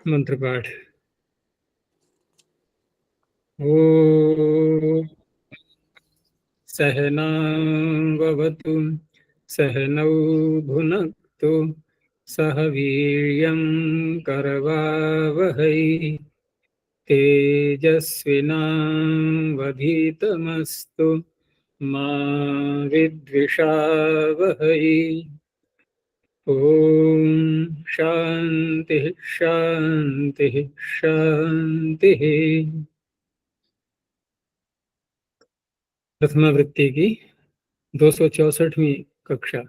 मंत्र पाठ। ओ सहनावतु सहनौ भुनक्तु सह वीर्यं करवावहै तेजस्विनावधीतमस्तु मा विद्विषावहै। ओम शांति शांति शांति। प्रथमा वृत्ति की 264वीं कक्षा।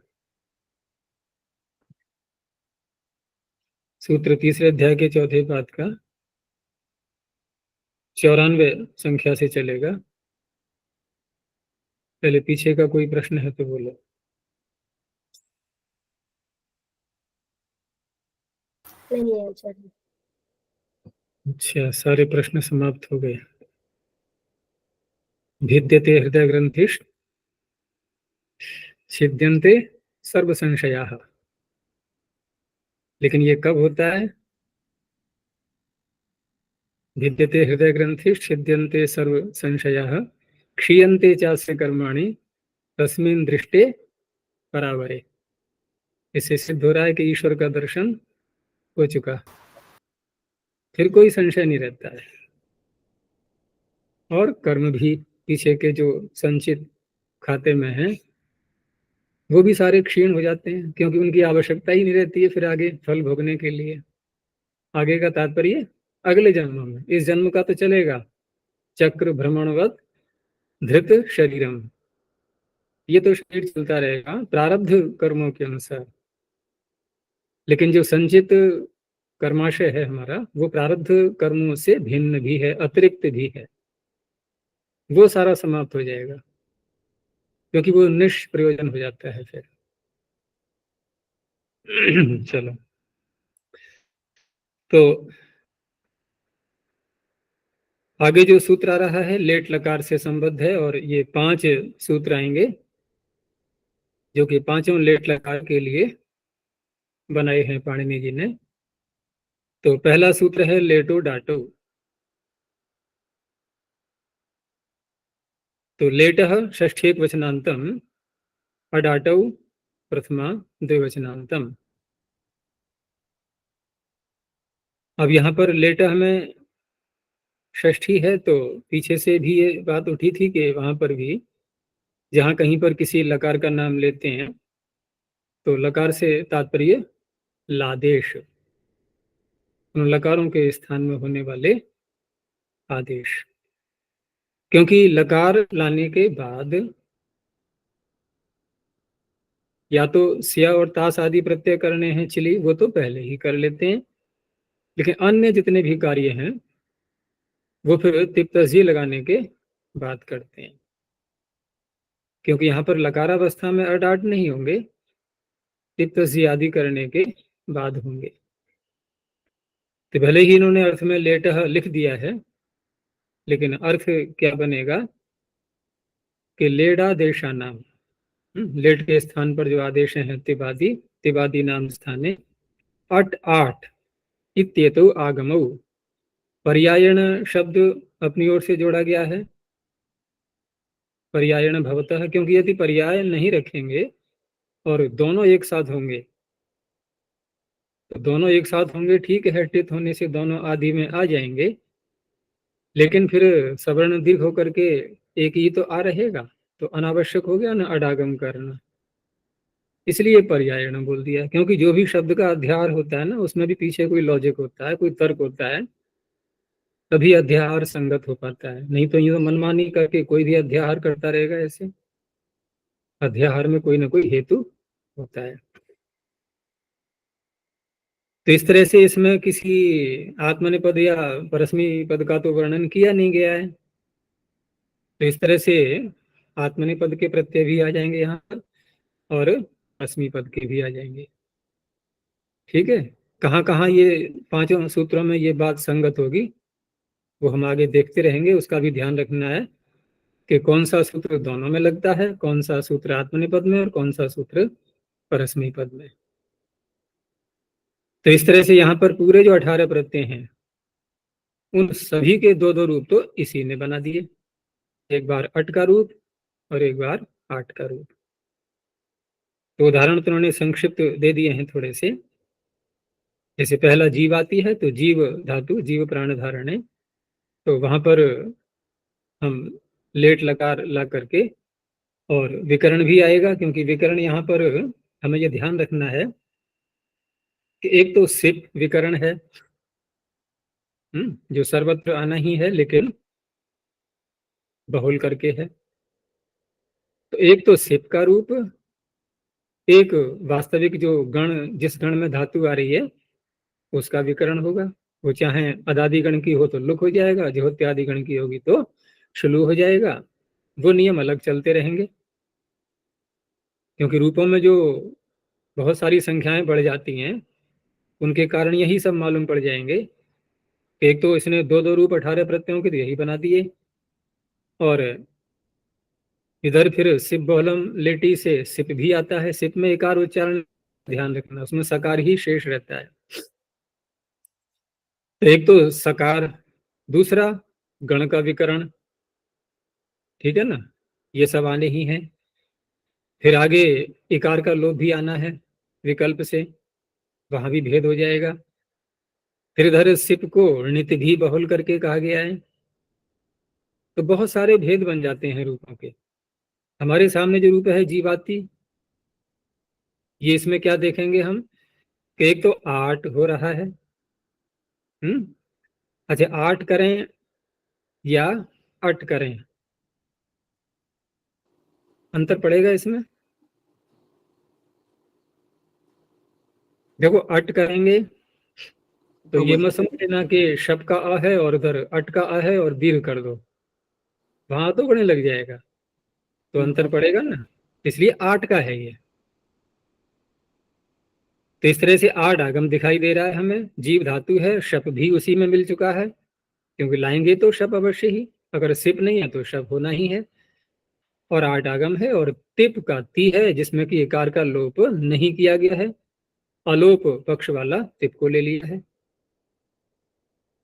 सूत्र तीसरे अध्याय के चौथे पाद का 94 संख्या से चलेगा। पहले पीछे का कोई प्रश्न है तो बोलो। नहीं है आचार्य। अच्छा, सारे प्रश्न समाप्त हो गए। भिद्यते हृदय ग्रंथिश छिद्यन्ते सर्व संशयाः। लेकिन ये कब होता है? भिद्यते हृदय ग्रंथिश छिद्यन्ते सर्व संशयाः क्षीयन्ते चास्य कर्माणि तस्मिन् दृष्टे परावरे। इससे सिद्ध हो रहा है कि ईश्वर का दर्शन हो चुका, फिर कोई संशय नहीं रहता है। और कर्म भी पीछे के जो संचित खाते में हैं वो भी सारे क्षीण हो जाते हैं, क्योंकि उनकी आवश्यकता ही नहीं रहती है फिर आगे फल भोगने के लिए। आगे का तात्पर्य अगले जन्म में, इस जन्म का तो चलेगा। चक्र भ्रमणवत धृत शरीरम, ये तो शरीर चलता रहेगा प्रारब्ध कर्मों के अनुसार। लेकिन जो संचित कर्माशय है हमारा, वो प्रारब्ध कर्मों से भिन्न भी है, अतिरिक्त भी है। वो सारा समाप्त हो जाएगा, क्योंकि वो निष्प्रयोजन हो जाता है फिर। चलो, तो आगे जो सूत्र आ रहा है लेट लकार से संबद्ध है, और ये 5 सूत्र आएंगे जो कि पांचों लेट लकार के लिए बनाए हैं पाणिनि जी ने। तो पहला सूत्र है लेटो डाटो। तो लेटः षष्ठी वचनांतम, अडाटौ प्रथमा द्विवचनांतम। अब यहाँ पर लेटः में षष्ठी है, तो पीछे से भी ये बात उठी थी कि वहां पर भी जहाँ कहीं पर किसी लकार का नाम लेते हैं तो लकार से तात्पर्य लादेश, उन लकारों के स्थान में होने वाले आदेश। क्योंकि लकार लाने के बाद या तो स्या और तास आदि प्रत्यय करने हैं चिली, वो तो पहले ही कर लेते हैं। लेकिन अन्य जितने भी कार्य हैं वो फिर तिप्तजी लगाने के बाद करते हैं, क्योंकि यहाँ पर लकारावस्था में अडाट नहीं होंगे, तिप्तजी आदि करने के बाद होंगे। तो भले ही इन्होंने अर्थ में लेटः लिख दिया है, लेकिन अर्थ क्या बनेगा कि लेडा देशा नाम, लेट के स्थान पर जो आदेश हैं तिबादी, तिबादी नाम स्थाने अट आठ इत्येतो आगमौ। पर्यायण शब्द अपनी ओर से जोड़ा गया है, पर्यायण भवतः, क्योंकि यदि पर्याय नहीं रखेंगे और दोनों एक साथ होंगे तो दोनों एक साथ होंगे, ठीक है, टित होने से दोनों आदि में आ जाएंगे, लेकिन फिर सवर्ण दीर्घ होकर के एक ही तो आ रहेगा, तो अनावश्यक हो गया ना अडागम करना। इसलिए पर्यायण बोल दिया, क्योंकि जो भी शब्द का अध्यार होता है ना, उसमें भी पीछे कोई लॉजिक होता है, कोई तर्क होता है, तभी अध्याहार संगत हो पाता है। नहीं तो ये तो मनमानी करके कोई भी अध्याहार करता रहेगा। ऐसे अध्याहार में कोई ना कोई हेतु होता है। तो इस तरह से इसमें किसी आत्मनेपद या परस्मी पद का तो वर्णन किया नहीं गया है, तो इस तरह से आत्मनेपद के प्रत्यय भी आ जाएंगे यहाँ पर और अस्मी पद के भी आ जाएंगे। ठीक है, कहाँ कहाँ ये पांचों सूत्रों में ये बात संगत होगी वो हम आगे देखते रहेंगे। उसका भी ध्यान रखना है कि कौन सा सूत्र दोनों में लगता है, कौन सा सूत्र आत्मनेपद में और कौन सा सूत्र परस्मी पद में। तो इस तरह से यहाँ पर पूरे जो 18 प्रत्यय हैं उन सभी के दो दो रूप तो इसी ने बना दिए, एक बार अट का रूप और एक बार आट का रूप। तो उदाहरण तो उन्होंने संक्षिप्त दे दिए हैं थोड़े से। जैसे पहला जीव आती है तो जीव धातु जीव प्राण धारण है, तो वहां पर हम लेट लकार ला करके, और विकरण भी आएगा, क्योंकि विकरण यहाँ पर हमें यह ध्यान रखना है कि एक तो सिप विकरण है, जो सर्वत्र आना ही है लेकिन बहुल करके है। तो एक तो सिप का रूप, एक वास्तविक जो गण जिस गण में धातु आ रही है उसका विकरण होगा। वो चाहे अदादि गण की हो तो लुक हो जाएगा, ज्योत्यादि गण की होगी तो शुलू हो जाएगा। वो नियम अलग चलते रहेंगे, क्योंकि रूपों में जो बहुत सारी संख्याएं बढ़ जाती हैं उनके कारण यही सब मालूम पड़ जाएंगे। एक तो इसने दो दो रूप 18 प्रत्ययों के तो यही बना दिए, और इधर फिर सिप बहुलम लेटी से सिप भी आता है। सिप में एकार उच्चारण ध्यान रखना, उसमें सकार ही शेष रहता है। तो एक तो सकार, दूसरा गण का विकरण, ठीक है ना, ये सब आने ही हैं। फिर आगे इकार का लोप भी आना है विकल्प से, वहां भी भेद हो जाएगा। फिर इधर सिप को नित भी बहुल करके कहा गया है, तो बहुत सारे भेद बन जाते हैं रूपों के। हमारे सामने जो रूप है जीवाती, ये इसमें क्या देखेंगे हम कि एक तो आठ हो रहा है। अच्छा, आठ करें या अट करें, अंतर पड़ेगा इसमें। देखो अट करेंगे तो ये मत समझ लेना कि शब का आ है और उधर अट का आ है और दीर्घ कर दो, वहां तो बढ़ने लग जाएगा, तो अंतर पड़ेगा ना, इसलिए आठ का है ये। तो इस तरह से आठ आगम दिखाई दे रहा है हमें। जीव धातु है, शप भी उसी में मिल चुका है, क्योंकि लाएंगे तो शप अवश्य ही, अगर सिप नहीं है तो शप होना ही है। और आठ आगम है, और तिप का ती है जिसमें कि एकार का लोप नहीं किया गया है, अलोप पक्ष वाला तिप को ले लिया है।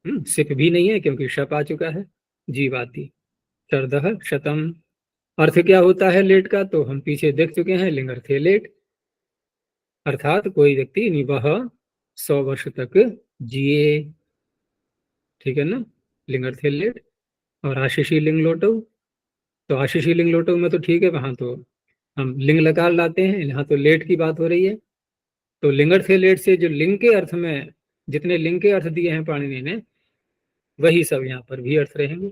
सिप भी नहीं है क्योंकि शप आ चुका है। जीवाति शरदह शतम। अर्थ क्या होता है लेट का, तो हम पीछे देख चुके हैं, लिंगर्थे लेट, अर्थात कोई व्यक्ति वह 100 वर्ष तक जिए, ठीक है ना, लिंगर्थे लेट। और आशीषी लिंग लोटो, तो आशीषी लिंग लोटो में तो ठीक है, वहां तो हम लिंग लकार लाते हैं, यहाँ तो लेट की बात हो रही है। तो लिंगर्थे लेट से जो लिंग के अर्थ में जितने लिंग के अर्थ दिए हैं पाणिनि ने, वही सब यहाँ पर भी अर्थ रहेंगे।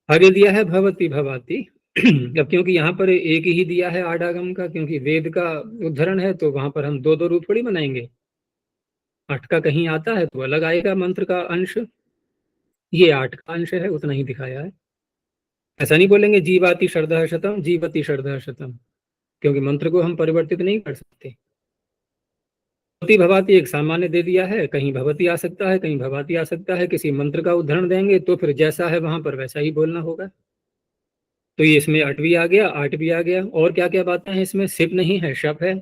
आगे दिया है भवती भवाती। अब क्योंकि यहाँ पर एक ही दिया है आडागम का, क्योंकि वेद का उद्धरण है, तो वहां पर हम दो दो रूप थोड़ी बनाएंगे। आठ का कहीं आता है तो अलग आएगा मंत्र का अंश, ये आठ का अंश है, उतना ही दिखाया है। ऐसा नहीं बोलेंगे जीवाति शरदः शतम जीवति शरदः शतम, क्योंकि मंत्र को हम परिवर्तित नहीं कर सकते। भवती भवाती एक सामान्य दे दिया है, कहीं भवती आ सकता है कहीं भवाती आ सकता है। किसी मंत्र का उदाहरण देंगे तो फिर जैसा है वहां पर वैसा ही बोलना होगा। तो ये इसमें अट भी आ गया, आठ भी आ गया। और क्या क्या बातें हैं इसमें, सिप नहीं है, शप है,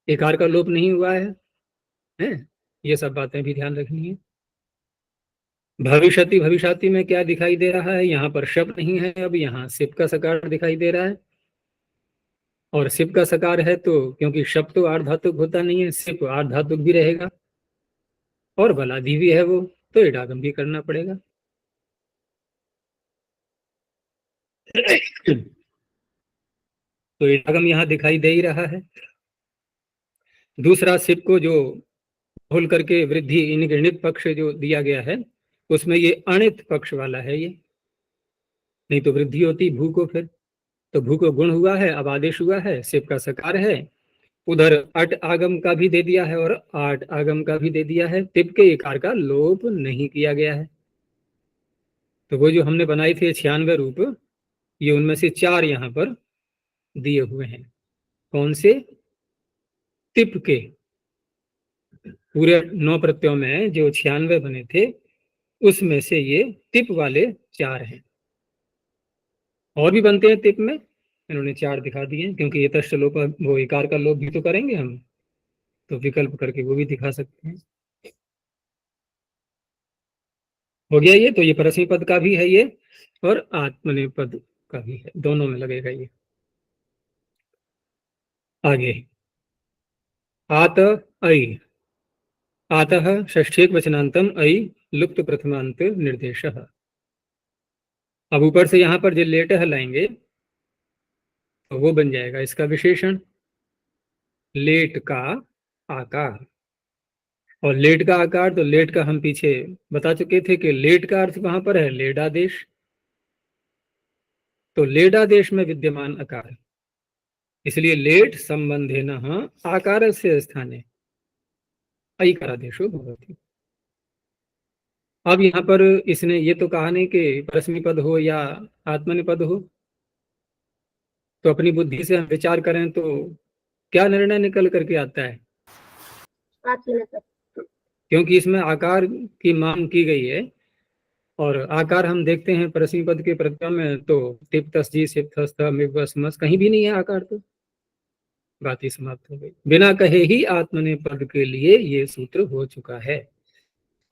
एकार का लोप नहीं हुआ है? ये सब बातें भी ध्यान रखनी है। भविष्यति भविष्याति में क्या दिखाई दे रहा है, यहाँ पर शप नहीं है, अब यहाँ सिप का सकार दिखाई दे रहा है। और सिप का सकार है तो क्योंकि शप तो आर्धातुक होता नहीं है, सिप आर्धातुक भी रहेगा, और बलादि भी है वो, तो इडागम भी करना पड़ेगा। तो इडागम यहाँ दिखाई दे ही रहा है। दूसरा सिप को जो भूल करके वृद्धि इनगणित पक्ष जो दिया गया है, उसमें ये अणित पक्ष वाला है ये, नहीं तो वृद्धि होती भू को फिर। तो भू को गुण हुआ है, अब आदेश हुआ है, सिप का सकार है। उधर अट आगम का भी दे दिया है और आठ आगम का भी दे दिया है, तिप के इकार का लोप नहीं किया गया है। तो वो जो हमने बनाई थी 96 रूप, ये उनमें से 4 यहाँ पर दिए हुए हैं। कौन से? तिप के। पूरे 9 प्रत्ययों में जो 96 बने थे उसमें से ये तिप वाले 4 हैं। और भी बनते हैं तिप में, इन्होंने 4 दिखा दिए, क्योंकि ये तश्च लोप वो इकार का लोप भी तो करेंगे हम। तो विकल्प करके वो भी दिखा सकते हैं। हो गया ये, तो ये परस्मी पद का भी है ये, और आत्मनेपद का भी है, दोनों में लगेगा ये। आगे आत ऐ, आतः षष्ठीक वचनांतम ऐ लुप्त प्रथमांत निर्देशः। अब ऊपर से यहाँ पर जो लेट लाएंगे तो वो बन जाएगा इसका विशेषण, लेट का आकार। और लेट का आकार, तो लेट का हम पीछे बता चुके थे कि लेट का अर्थ वहां पर है लेडादेश, तो लेडादेश में विद्यमान आकार, इसलिए लेट संबंधेन आकार से स्थाने ऐकारादेशो भवति। अब यहाँ पर इसने ये तो कहा नहीं कि परस्मी पद हो या आत्मनिपद हो, तो अपनी बुद्धि से हम विचार करें तो क्या निर्णय निकल करके आता है, आत्मनेपद। क्योंकि इसमें आकार की मांग की गई है, और आकार हम देखते हैं परस्मी पद के प्रत्यय में तो टिप तस्जी सिप थस्त मिवस मस कहीं भी नहीं है आकार, तो बात ही समाप्त हो गई। बिना कहे ही आत्मने पद के लिए ये सूत्र हो चुका है।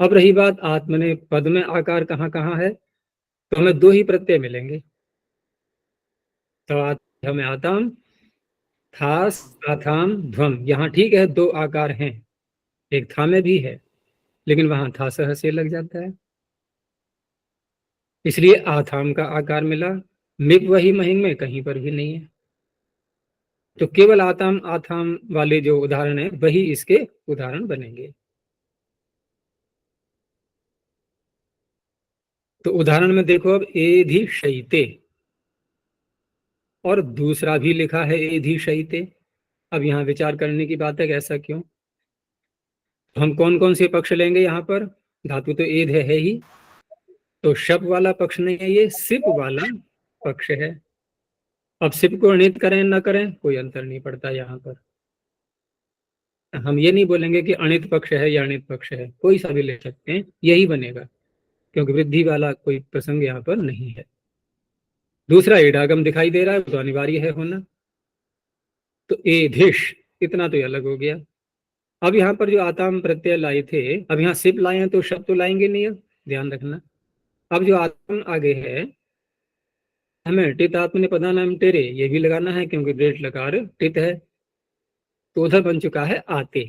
अब रही बात आत्मने पद में आकार कहाँ कहाँ है, तो हमें दो ही प्रत्यय मिलेंगे। तो हमें आताम थास आथाम ध्वम, यहाँ ठीक है दो आकार हैं, एक था में भी है, लेकिन वहां था सह से लग जाता है, इसलिए आथाम का आकार मिला। मिग वही महिंग में कहीं पर भी नहीं है, तो केवल आताम आथाम वाले जो उदाहरण है वही इसके उदाहरण बनेंगे। तो उदाहरण में देखो, अब एधि शयिते, और दूसरा भी लिखा है एधि शयिते। अब यहाँ विचार करने की बात है कि ऐसा क्यों। हम कौन कौन से पक्ष लेंगे यहाँ पर, धातु तो एध है ही, तो शप वाला पक्ष नहीं है, ये सिप वाला पक्ष है। अब सिप को अणित करें ना करें कोई अंतर नहीं पड़ता यहाँ पर, हम ये नहीं बोलेंगे कि अणित पक्ष है या अणित पक्ष है, कोई सा भी ले सकते हैं, यही बनेगा, क्योंकि वृद्धि वाला कोई प्रसंग यहाँ पर नहीं है। दूसरा एडागम दिखाई दे रहा है, तो अनिवार्य है होना, तो एधिश, इतना तो अलग हो गया। अब यहाँ पर जो आताम प्रत्यय लाए थे, अब यहाँ सिप लाए हैं तो शब्द तो लाएंगे नहीं, अब ध्यान रखना। अब जो आत्म आगे है, हमें टित आत्मने पदानाम टेरे ये भी लगाना है, क्योंकि डेट लकार टित है, तो उधर बन चुका है आते।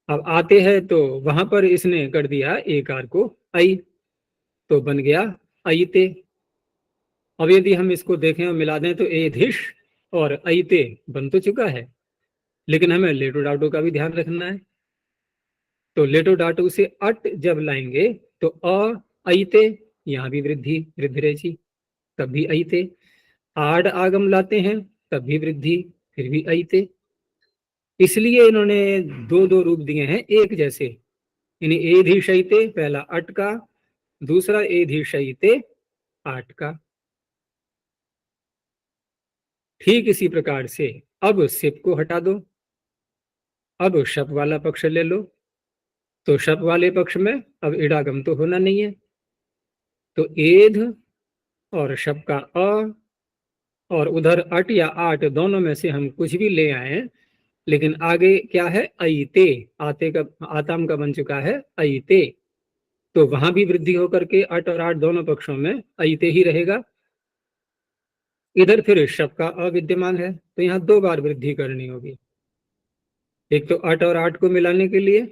अब आते हैं तो वहां पर इसने कर दिया एकार को आई, तो बन गया अयते। अब यदि हम इसको देखें और मिला दें तो एधिश और अयते बन तो चुका है, लेकिन हमें लेटो डाटो का भी ध्यान रखना है। तो लेटो डाटो से अट जब लाएंगे तो अयते, यहाँ भी वृद्धि वृद्धि रेची, तब भी अयते। आड आगम लाते हैं तब भी वृद्धि, फिर भी अयते। इसलिए इन्होंने दो दो रूप दिए हैं एक जैसे, यानी एधिशयिते पहला अट का, दूसरा एधिशयिते आट का। ठीक इसी प्रकार से अब सिप को हटा दो, अब शप वाला पक्ष ले लो, तो शप वाले पक्ष में अब इडागम तो होना नहीं है, तो एध और शप का अ, और उधर अट या आट दोनों में से हम कुछ भी ले आए, लेकिन आगे क्या है अयते, आते का आताम का बन चुका है अयते, तो वहां भी वृद्धि होकर के अट और आट दोनों पक्षों में अयते ही रहेगा। इधर फिर शप का अविद्यमान है, तो यहाँ दो बार वृद्धि करनी होगी, एक तो अट और आट को मिलाने के लिए,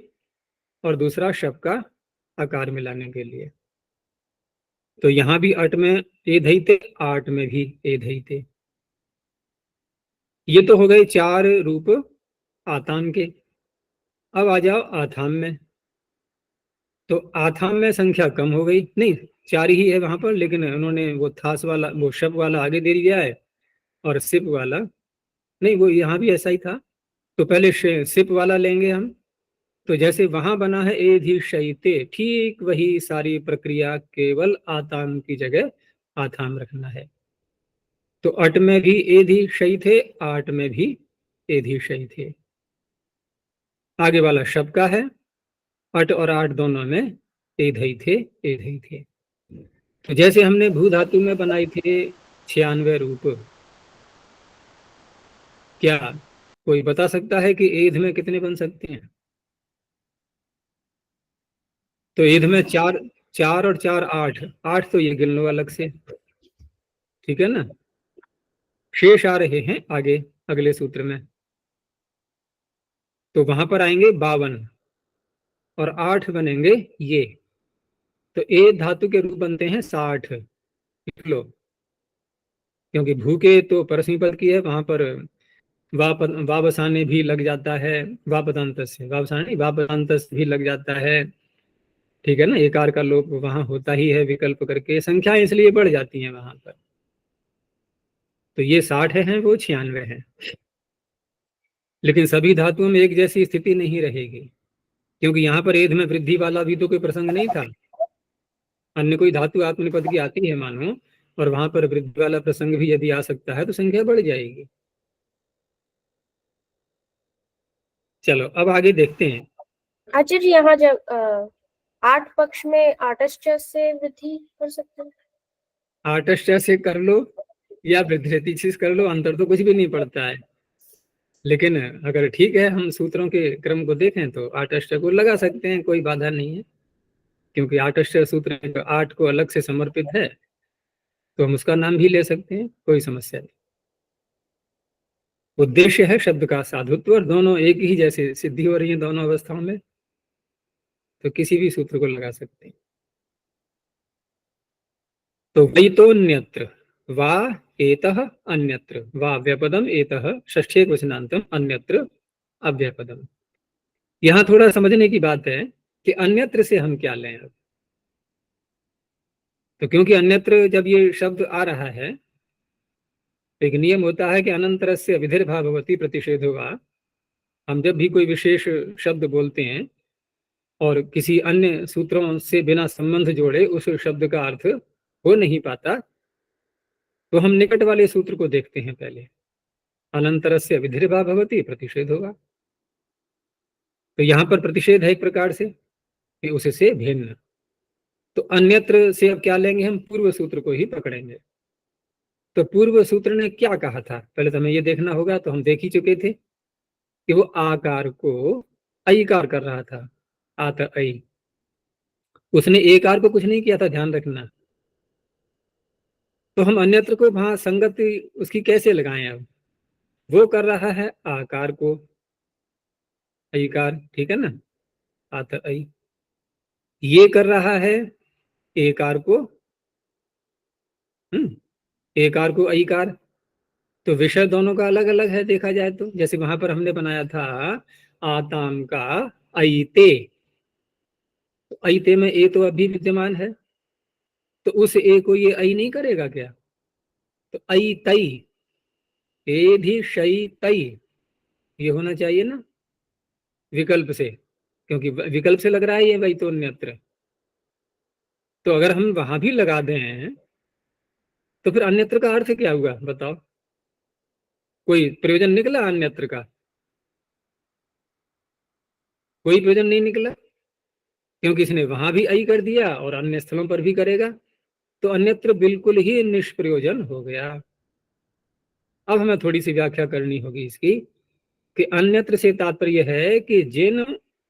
और दूसरा शप का आकार मिलाने के लिए। तो यहाँ भी अट में एधैते, आट में भी एधैते। ये तो हो गए चार रूप आताम के। अब आ जाओ आथाम में, तो आथाम में संख्या कम हो गई, नहीं चार ही है वहां पर, लेकिन उन्होंने वो थास वाला वो शप वाला आगे दे दिया है, और सिप वाला नहीं, वो यहाँ भी ऐसा ही था। तो पहले सिप वाला लेंगे हम, तो जैसे वहां बना है एधिशयिते, ठीक वही सारी प्रक्रिया, केवल आताम की जगह आथाम रखना है। तो अट में भी एधिशयि थे, आट में भी एधिशयि थे। आगे वाला शब का है, अट और आट दोनों में एधई थे एधई थे। तो जैसे हमने भू धातु में बनाई थे 96 रूप, क्या कोई बता सकता है कि ईद में कितने बन सकते हैं? तो ईद में चार, 4 और 4 8, 8 तो ये गिन लो अलग से, ठीक है ना। शेष आ रहे हैं आगे अगले सूत्र में, तो वहां पर आएंगे 52 और 8 बनेंगे ये। तो ए धातु के रूप बनते हैं 60, लिख लो। क्योंकि भूखे तो परस्मी पद की है, वहां पर वा बसाने भी लग जाता है, वापदांत से वापसाने वापदांत भी लग जाता है, ठीक है ना। एकार का लोप वहां होता ही है, विकल्प करके संख्या इसलिए बढ़ जाती है वहां पर। तो ये 60 है, वो 96 है। लेकिन सभी धातुओं में एक जैसी स्थिति नहीं रहेगी, क्योंकि यहाँ पर एध में वृद्धि वाला भी तो कोई प्रसंग नहीं था। अन्य कोई धातु आत्मनिपद की आती है मानो, और वहां पर वृद्धि वाला प्रसंग भी यदि आ सकता है तो संख्या बढ़ जाएगी। चलो अब आगे देखते हैं। आचार्य जी, यहाँ जब 8 पक्ष में आटश्च से वृद्धि कर सकते हैं? आटश्च से कर लो या वृद्धि से कर लो, अंतर तो कुछ भी नहीं पड़ता है। लेकिन अगर ठीक है, हम सूत्रों के क्रम को देखें तो आटष्ट को लगा सकते हैं, कोई बाधा नहीं है। क्योंकि आटष्ट सूत्र में 8 को अलग से समर्पित है, तो हम उसका नाम भी ले सकते हैं, कोई समस्या नहीं। उद्देश्य है शब्द का साधुत्व, और दोनों एक ही जैसे सिद्धि हो रही है दोनों अवस्थाओं में, तो किसी भी सूत्र को लगा सकते हैं। तो वैतोन्यत्र वा एतः अन्यत्र वा व्यपदम एतः षष्ठे क्वचनांतम अन्यत्र अव्यपदम। यहां थोड़ा समझने की बात है कि अन्यत्र से हम क्या लें अब। तो क्योंकि अन्यत्र जब ये शब्द आ रहा है, एक नियम होता है कि अनंतरस्य विधिर्भाववती प्रतिषेध होगा। हम जब भी कोई विशेष शब्द बोलते हैं और किसी अन्य सूत्रों से बिना संबंध जोड़े उस शब्द का अर्थ हो नहीं पाता, तो हम निकट वाले सूत्र को देखते हैं पहले। अनंतरस्य विधिर्भाववती प्रतिषेध होगा, तो यहां पर प्रतिषेध है एक प्रकार से कि उससे भिन्न। तो अन्यत्र से अब क्या लेंगे, हम पूर्व सूत्र को ही पकड़ेंगे। तो पूर्व सूत्र ने क्या कहा था, पहले तो हमें ये देखना होगा। तो हम देख ही चुके थे कि वो आकार को अईकार कर रहा था, आत अई। उसने एकार को कुछ नहीं किया था, ध्यान रखना। तो हम अन्यत्र को वहां संगति उसकी कैसे लगाएं अब। वो कर रहा है आकार को अईकार, ठीक है ना, आत अई। ये कर रहा है एकार को एकार को अईकार। तो विषय दोनों का अलग अलग है देखा जाए तो। जैसे वहां पर हमने बनाया था आताम का अईते, तो अईते में ए तो अभी विद्यमान है, तो उस ए को ये अई नहीं करेगा क्या। तो अई तई, ए भी शई तई, ये होना चाहिए ना विकल्प से, क्योंकि विकल्प से लग रहा है ये वही तो अन्यत्र। तो अगर हम वहां भी लगा दें तो फिर अन्यत्र का अर्थ क्या हुआ बताओ। कोई प्रयोजन निकला अन्यत्र का? कोई प्रयोजन नहीं निकला, क्योंकि इसने वहां भी अई कर दिया और अन्य स्थलों पर भी करेगा, तो अन्यत्र बिल्कुल ही निष्प्रयोजन हो गया। अब हमें थोड़ी सी व्याख्या करनी होगी इसकी, कि अन्यत्र से तात्पर्य है कि जिन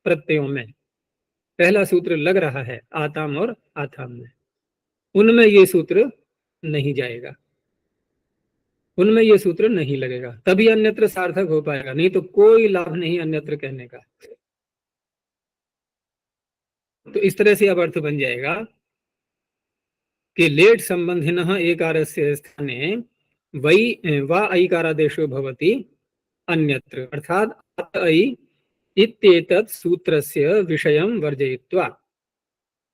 प्रत्ययों में पहला सूत्र लग रहा है आताम और आथाम में, उनमें ये सूत्र नहीं जाएगा, उनमें ये सूत्र नहीं लगेगा, तभी अन्यत्र सार्थक हो पाएगा, नहीं तो कोई लाभ नहीं अन्यत्र कहने का। तो इस तरह से अब अर्थ बन जाएगा कि लेट संबंधिनः एकारस्य स्थाने वै वा ऐकारादेशो भवति अन्यत्र, अर्थात अत ऐ इत्येतत् सूत्रस्य विषयं वर्जयित्वा,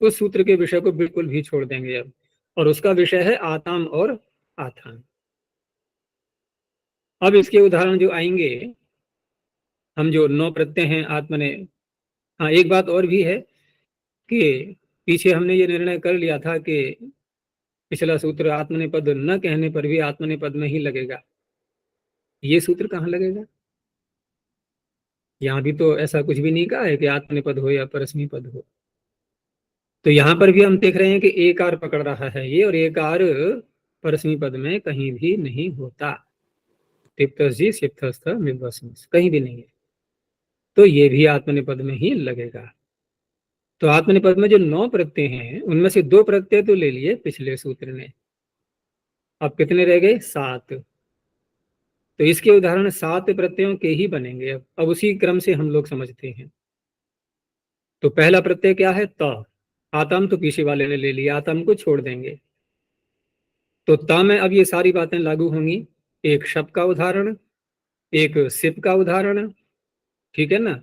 उस सूत्र के विषय को बिल्कुल भी छोड़ देंगे अब, और उसका विषय है आताम और आथान। अब इसके उदाहरण जो आएंगे, हम जो 9 प्रत्यय हैं आत्मने। हाँ, एक बात और भी है कि पीछे हमने ये निर्णय कर लिया था कि पिछला सूत्र आत्मनेपद न कहने पर भी आत्मनेपद में ही लगेगा। ये सूत्र कहाँ लगेगा? यहाँ भी तो ऐसा कुछ भी नहीं कहा है कि आत्मनेपद हो या परस्मी पद हो। तो यहाँ पर भी हम देख रहे हैं कि एकार पकड़ रहा है ये, और एकार परस्मी पद में कहीं भी नहीं होता। तिप्तजी सिप्तस्थ मिर्वस्मिस, कहीं भी नहीं है। तो ये भी आत्मनिपद में ही लगेगा। तो आत्मनिपद में जो 9 प्रत्यय हैं उनमें से 2 प्रत्यय तो ले लिए पिछले सूत्र ने, अब कितने रह गए? 7। तो इसके उदाहरण 7 प्रत्ययों के ही बनेंगे। अब उसी क्रम से हम लोग समझते हैं। तो पहला प्रत्यय क्या है? त। आतम तो पीछे वाले ने ले लिया, आतम को छोड़ देंगे। तो त में अब ये सारी बातें लागू होंगी। एक शप का उदाहरण, एक सिप का उदाहरण, ठीक है ना।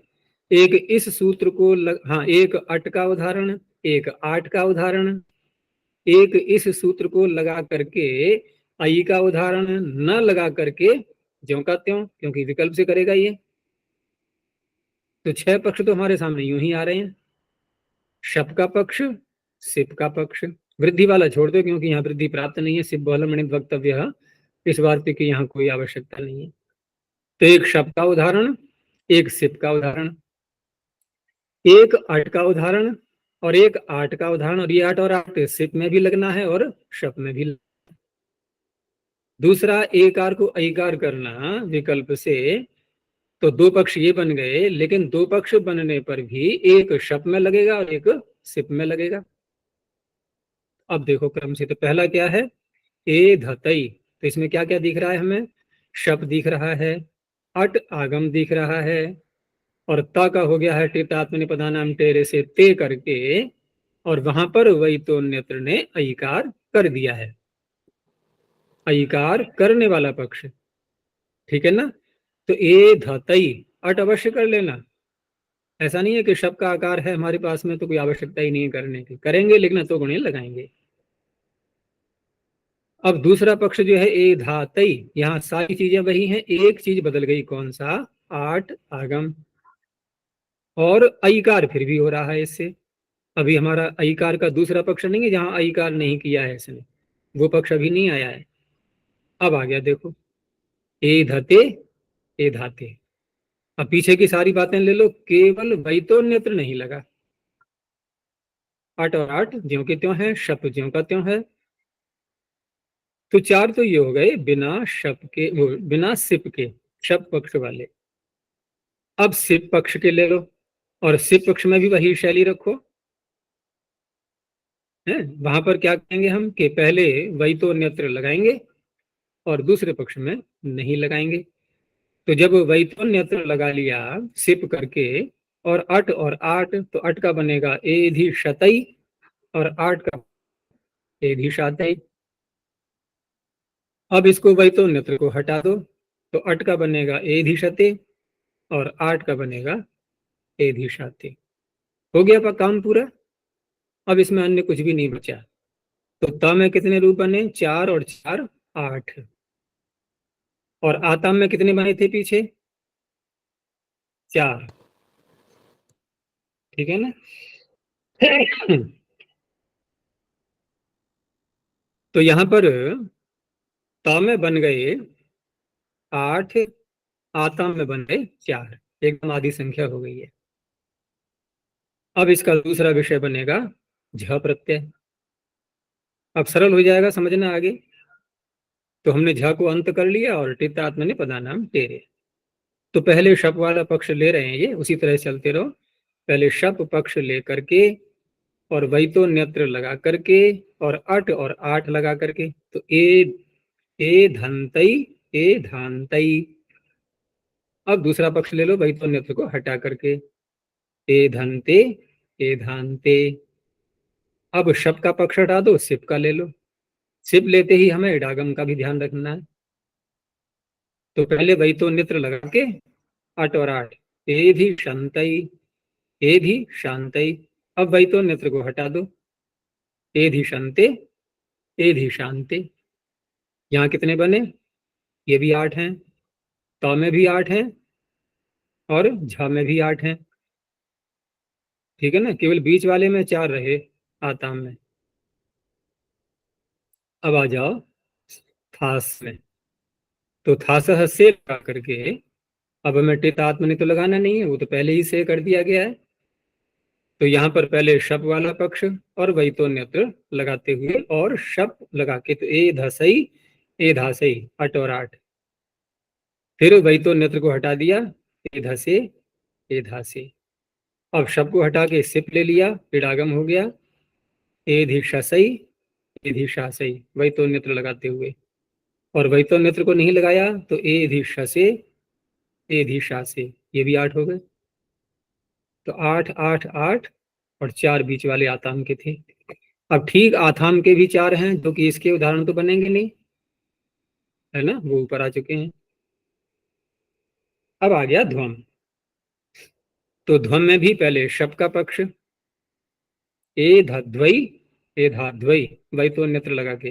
एक इस सूत्र को हाँ, एक अट का उदाहरण, एक आठ का उदाहरण, एक इस सूत्र को लगा करके आई का उदाहरण, न लगा करके ज्यों का त्यों, क्योंकि विकल्प से करेगा ये। तो 6 पक्ष तो हमारे सामने यूं ही आ रहे हैं। शप का पक्ष, सिप का पक्ष, वृद्धि वाला छोड़ दो क्योंकि यहाँ वृद्धि प्राप्त नहीं है। सिप बहुलमणित वक्तव्य, इस वार्तिक की यहाँ कोई आवश्यकता नहीं है। तो एक शप का उदाहरण, एक सिप का उदाहरण, एक अट का उदाहरण और एक आठ का उदाहरण। और ये 8 और 8 सिप में भी लगना है और शप में भी। दूसरा, एकार को ऐकार करना विकल्प से, तो 2 पक्ष ये बन गए, लेकिन 2 पक्ष बनने पर भी एक शप में लगेगा और एक सिप में लगेगा। अब देखो क्रम से, तो पहला क्या है? ए धतई। तो इसमें क्या क्या दिख रहा है हमें? शप दिख रहा है, अट आगम दिख रहा है, और ता का हो गया है टितात्मनिपदानाम टेरे से ते करके, और वहां पर वही तो नेत्र ने ऐकार कर दिया है। ऐकार करने वाला पक्ष, ठीक है ना। तो ए धतई अट अवश्य कर लेना। ऐसा नहीं है कि शब्द का आकार है हमारे पास में तो कोई आवश्यकता ही नहीं है करने की, करेंगे लेकिन तो गुणे लगाएंगे। अब दूसरा पक्ष जो है ए धातई, यहाँ सारी चीजें वही हैं, एक चीज बदल गई। कौन सा? आठ आगम। और ऐकार फिर भी हो रहा है इससे। अभी हमारा ऐकार का दूसरा पक्ष नहीं है जहां ऐकार नहीं किया है इसने, वो पक्ष अभी नहीं आया है। अब आ गया देखो, ए धते ए धाते। अब पीछे की सारी बातें ले लो, केवल वही तो नेत्र नहीं लगा। 8 और 8 ज्यों के त्यों है, शप ज्यों का त्यों है। तो 4 तो ये हो गए बिना शप के, वो बिना सिप के, शप पक्ष वाले। अब सिप पक्ष के ले लो, और सिप पक्ष में भी वही शैली रखो है। वहां पर क्या कहेंगे हम कि पहले वही तो नेत्र लगाएंगे और दूसरे पक्ष में नहीं लगाएंगे। तो जब वही तो नेत्र लगा लिया सिप करके, और 8 और 8, तो 8 का बनेगा एधि शतई और 8 का एधि शातई। अब इसको वही तो नेत्र को हटा दो, तो 8 का बनेगा एधि शते और 8 का बनेगा एधि शाते। हो गया काम पूरा। अब इसमें अन्य कुछ भी नहीं बचा। तो त में कितने रूप बने? 4 और 4 8। और आताम में कितने बने थे पीछे? 4, ठीक है ना। तो यहां पर त में बन गए 8, आताम में बन गए 4, एकदम आधी संख्या हो गई है। अब इसका दूसरा विषय बनेगा झ प्रत्यय। अब सरल हो जाएगा समझना आगे। तो हमने झ को अंत कर लिया और टित्तात्मने पदानाम तेरे। तो पहले शप वाला पक्ष ले रहे हैं, ये उसी तरह चलते रहो। पहले शप पक्ष ले करके और वही तो नेत्र लगा करके और 8 और 8 लगा करके, तो ए धनतई ए धानतई। अब दूसरा पक्ष ले लो वही तो नेत्र को हटा करके, ए धनते ए धानते। अब शप का पक्ष हटा दो, सिप का ले लो। सिप लेते ही हमें इडागम का भी ध्यान रखना है। तो पहले वही तो नेत्र लगा के 8 और 8, ए भी शांतई ए भी शांतई। अब वही तो नेत्र को हटा दो, ए धी शांते ए धी शांते। यहाँ कितने बने? ये भी 8 हैं, त में भी 8 हैं और झ में भी 8 हैं, ठीक है ना। केवल बीच वाले में 4 रहे आताम में। अब आ जाओ थास में। तो थास से लगा करके, अब हमें टित आत्म ने तो लगाना नहीं है, वो तो पहले ही से कर दिया गया है। तो यहाँ पर पहले शप वाला पक्ष और वही तो नेत्र लगाते हुए और शप लगा के, तो ए धसई ए धासई 8 और 8। फिर वही तो नेत्र को हटा दिया एधा से एधा से। अब शब को हटा के सिप ले लिया, इडागम हो गया एधिशसई एधिशासई, वही तो नेत्र लगाते हुए। और वही तो नेत्र को नहीं लगाया तो एधिशसे एधिशासे, ये भी 8 हो गए। तो 8 8 8 और 4 बीच वाले आताम के थे। अब ठीक आथाम के भी 4 हैं, जो कि इसके उदाहरण तो बनेंगे नहीं, है ना, वो ऊपर आ चुके हैं। अब आ गया ध्वम। तो ध्वम में भी पहले शब का पक्ष ए धद्वई ए धाध्वई, वही तो नेत्र लगा के,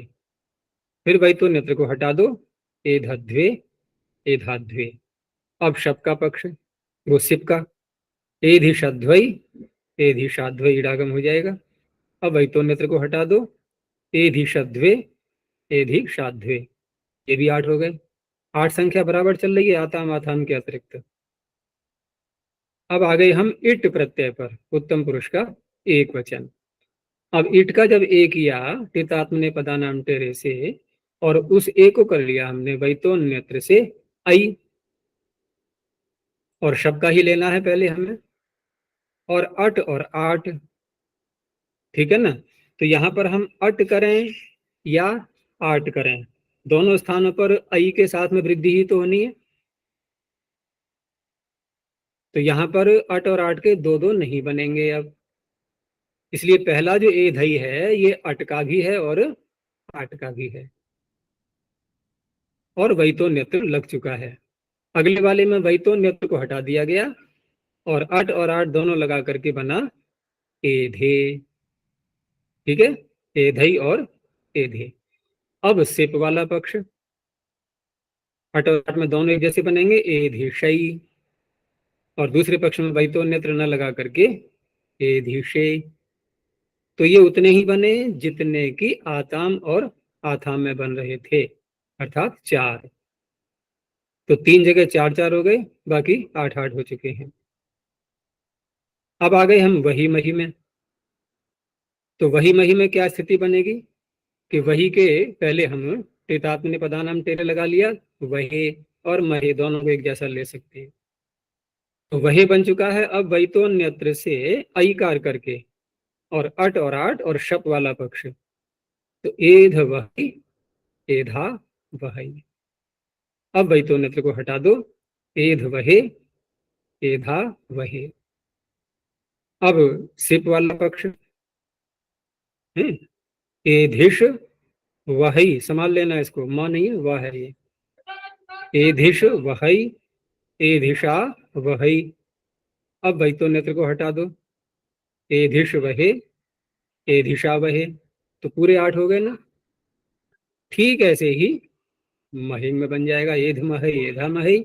फिर वही तो नेत्र को हटा दो ए धध्वे ए धाध्वे। अब शब का पक्ष वो सिप का ए धिशध्वई ए धिशाध्वई, इडागम हो जाएगा। अब वही तो नेत्र को हटा दो ए धिशध्वे ए धिशाध्वे, ये भी 8 हो गए। 8 संख्या बराबर चल रही है आताम आथाम के अतिरिक्त। अब आ गए हम इट प्रत्यय पर, उत्तम पुरुष का एक वचन। अब इट का जब ए किया टितात्मने पदानाम टेरे से, और उस ए को कर लिया हमने वैतोन नेत्र से आई, और शब्द का ही लेना है पहले हमें, और अट और आट, ठीक है ना। तो यहां पर हम अट करें या आट करें, दोनों स्थानों पर आई के साथ में वृद्धि ही तो होनी है। तो यहां पर अट और आट के दो दो नहीं बनेंगे अब, इसलिए पहला जो ए धई है ये अट का भी है और आट का भी है, और वही तो नेत्र लग चुका है। अगले वाले में वही तो नेत्र को हटा दिया गया, और अट और आट दोनों लगा करके बना एधे, ठीक है, एधई और एधे। अब सिप वाला पक्ष, अट और आट में दोनों एक जैसे बनेंगे एधिशई, और दूसरे पक्ष में वही तो नेत्र न लगा करके एधिशे। तो ये उतने ही बने जितने की आताम और आथाम में बन रहे थे, अर्थात 4। तो 3 जगह 4 4 हो गए, बाकी 8 8 हो चुके हैं। अब आ गए हम वही मही में। तो वही मही में क्या स्थिति बनेगी कि वही के पहले हम टेतात्मने पदानाम टेरे लगा लिया, वही और महे दोनों को एक जैसा ले सकते हैं। तो वही बन चुका है। अब वही तो नेत्र से अईकार करके, और अट और आट और शप वाला पक्ष, तो एध वही एधा वही। अब वही तो नेत्र को हटा दो एध वहे एधा वहे। अब सिप वाला पक्ष है एधिश वही, संभाल लेना इसको, मां नहीं है वह है ये, एधिश वही एधिशा वही। अब वही तो नेत्र को हटा दो एधिश वहे एधिशा वहे, तो पूरे 8 हो गए ना। ठीक ऐसे ही मही में बन जाएगा एध महे एधा महे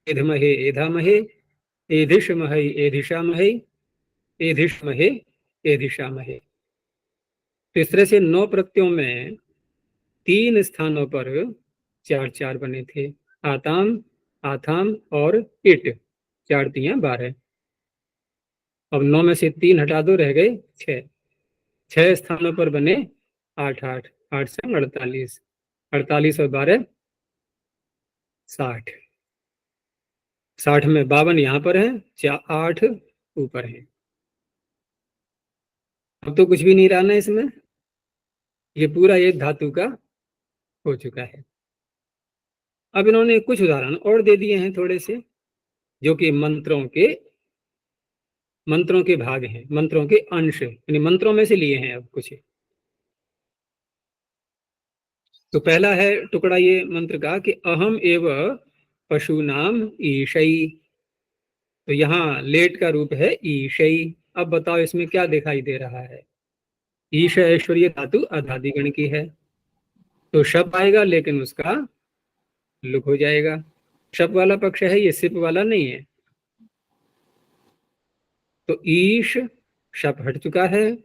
एध महे एधा महे एधिश महे एधिशा महे एधिश महे एधिशा महे। तो इस तरह से 9 प्रत्ययों में 3 स्थानों पर 4 4 बने थे, आताम आथाम और इट, 4 3 12। अब 9 में से 3 हटा दो, रह गए 6। 6 स्थानों पर बने 8 8, 8 से 48, 48 और 12 60। 60 में 52 यहाँ पर है, 8 ऊपर है। अब तो कुछ भी नहीं रहना इसमें, ये पूरा एक धातु का हो चुका है। अब इन्होंने कुछ उदाहरण और दे दिए हैं थोड़े से, जो कि मंत्रों के भाग हैं, मंत्रों के अंश, यानी मंत्रों में से लिए हैं अब कुछ। तो पहला है टुकड़ा ये मंत्र का कि अहम एव पशु नाम ईशई। तो यहाँ लेट का रूप है ईशई। अब बताओ इसमें क्या दिखाई दे रहा है। ईश ऐश्वर्य धातु अधादिगण की है, तो शब्द आएगा लेकिन उसका लुक हो जाएगा। शब्द वाला पक्ष है ये, सिप वाला नहीं है। तो ईश शप हट चुका है,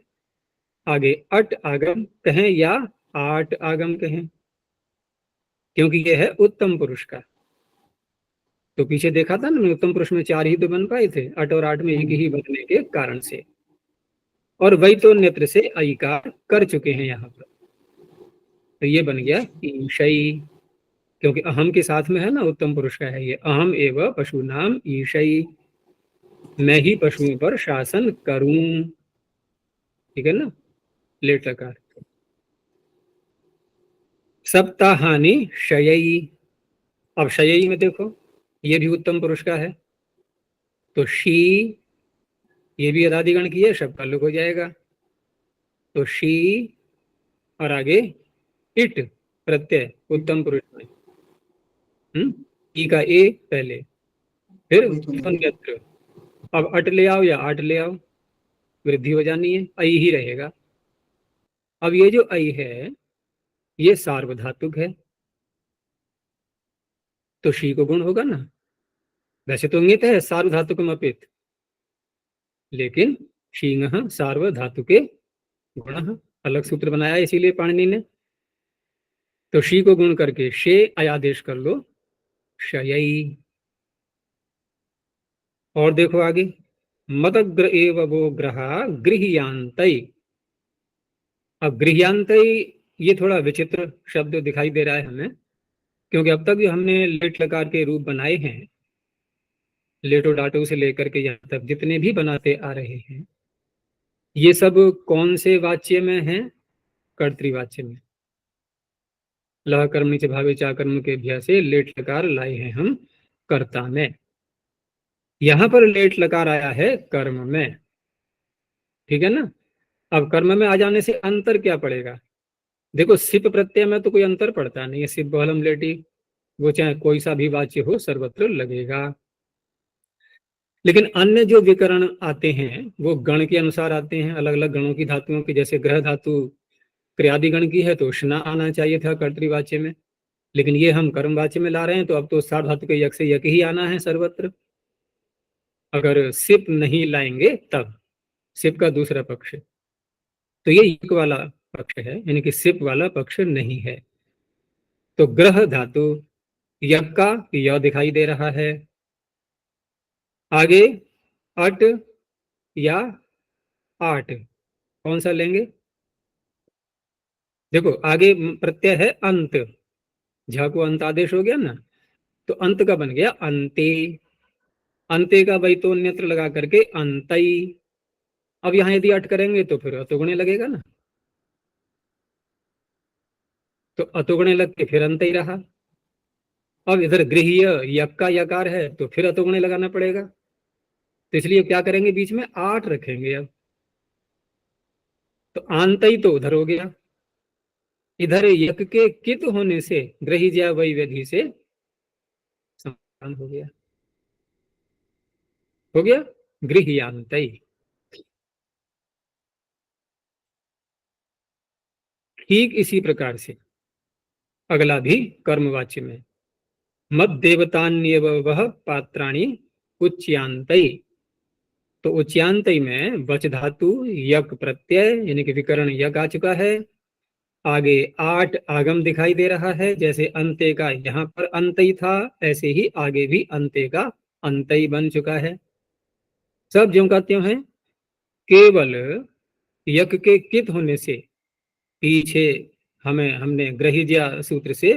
आगे अट आगम कहें या आट आगम कहें, क्योंकि यह है उत्तम पुरुष का। तो पीछे देखा था ना, उत्तम पुरुष में 4 ही तो बन पाए थे, अट और आठ में एक ही बनने के कारण से। और वही तो नेत्र से अईकार कर चुके हैं यहाँ पर, तो ये बन गया ईशई। क्योंकि अहम के साथ में है ना, उत्तम पुरुष का है ये। अहम एव पशूनाम ईशई, मैं ही पशुओं पर शासन करूं। ठीक है ना, लेट लकार। सप्ताहानि शयई, अब शयई में देखो ये भी उत्तम पुरुष का है, तो शी ये भी अदादिगण की है, शब्द ताल्लुक हो जाएगा। तो शी और आगे इट प्रत्यय उत्तम पुरुष में, ई का ए पहले, फिर अन्यत्र। अब अट ले आओ या आट ले आओ, वृद्धि हो जानी है, आई ही रहेगा। अब ये जो आई है ये सार्वधातुक है, तो शी को गुण होगा ना। वैसे तो इंगित है सार्वधातुकम अपित, लेकिन शींग सार्वधातुके गुण, अलग सूत्र बनाया इसीलिए पाणिनि ने। तो शी को गुण करके शे अयादेश कर लो, शयई। और देखो आगे, मदग्र एव वो ग्रहा गृह्यांतई। अब गृह्यांतई ये थोड़ा विचित्र शब्द दिखाई दे रहा है हमें, क्योंकि अब तक जो हमने लेट लकार के रूप बनाए हैं, लेटो डाटो से लेकर के यहाँ तक जितने भी बनाते आ रहे हैं, ये सब कौन से वाच्य में हैं? कर्तृवाच्य में। लह कर्म नीचे भावे चा कर्म के भ्या से लेट लकार लाए हैं हम कर्ता में। यहां पर लेट लकार आया है कर्म में, ठीक है ना। अब कर्म में आ जाने से अंतर क्या पड़ेगा? देखो सिप प्रत्यय में तो कोई अंतर पड़ता नहीं है, सिप बहलम लेटी, वो चाहे कोई सा भी वाच्य हो सर्वत्र लगेगा। लेकिन अन्य जो विकरण आते हैं वो गण के अनुसार आते हैं, अलग अलग गणों की धातुओं की। जैसे ग्रह धातु क्रियादि गण की है तो उष्णा आना चाहिए था कर्तृवाच्य में, लेकिन ये हम कर्मवाच्य में ला रहे हैं, तो अब तो सार धातु के यक से यक ही आना है सर्वत्र। अगर सिप नहीं लाएंगे तब, सिप का दूसरा पक्ष, तो ये यक वाला पक्ष है, यानी कि सिप वाला पक्ष नहीं है। तो ग्रह धातु यक का य दिखाई दे रहा है। आगे अट या आट, कौन सा लेंगे? देखो आगे प्रत्यय है अंत, झ को अंत आदेश हो गया ना, तो अंत का बन गया अंते। अंते का वही तो अन्यत्र लगा करके अंतई। अब यहां यदि अट करेंगे तो फिर अतुगुणे लगेगा ना, तो अतुगुणे लग के फिर अंत ही रहा। अब इधर गृह्य यक का यकार है तो फिर अतुगुणे लगाना पड़ेगा, तो इसलिए क्या करेंगे, बीच में आठ रखेंगे। अब तो आंत ही तो उधर हो गया, इधर यक के कित होने से गृह्य वही विधि से समाधान हो गया गृह्यांतई। ठीक इसी प्रकार से अगला भी कर्मवाच्य में, मद देवतान्यव वह पात्राणि उच्यांतई। तो उच्यांतई में वच धातु यक प्रत्यय यानी कि विकरण यक आ चुका है। आगे आठ आगम दिखाई दे रहा है, जैसे अंत्य का यहाँ पर अंतई था, ऐसे ही आगे भी अंत्य का अंतई बन चुका है। सब ज्यों का त्यों है, केवल यक के कित होने से पीछे हमने ग्रहिज्या सूत्र से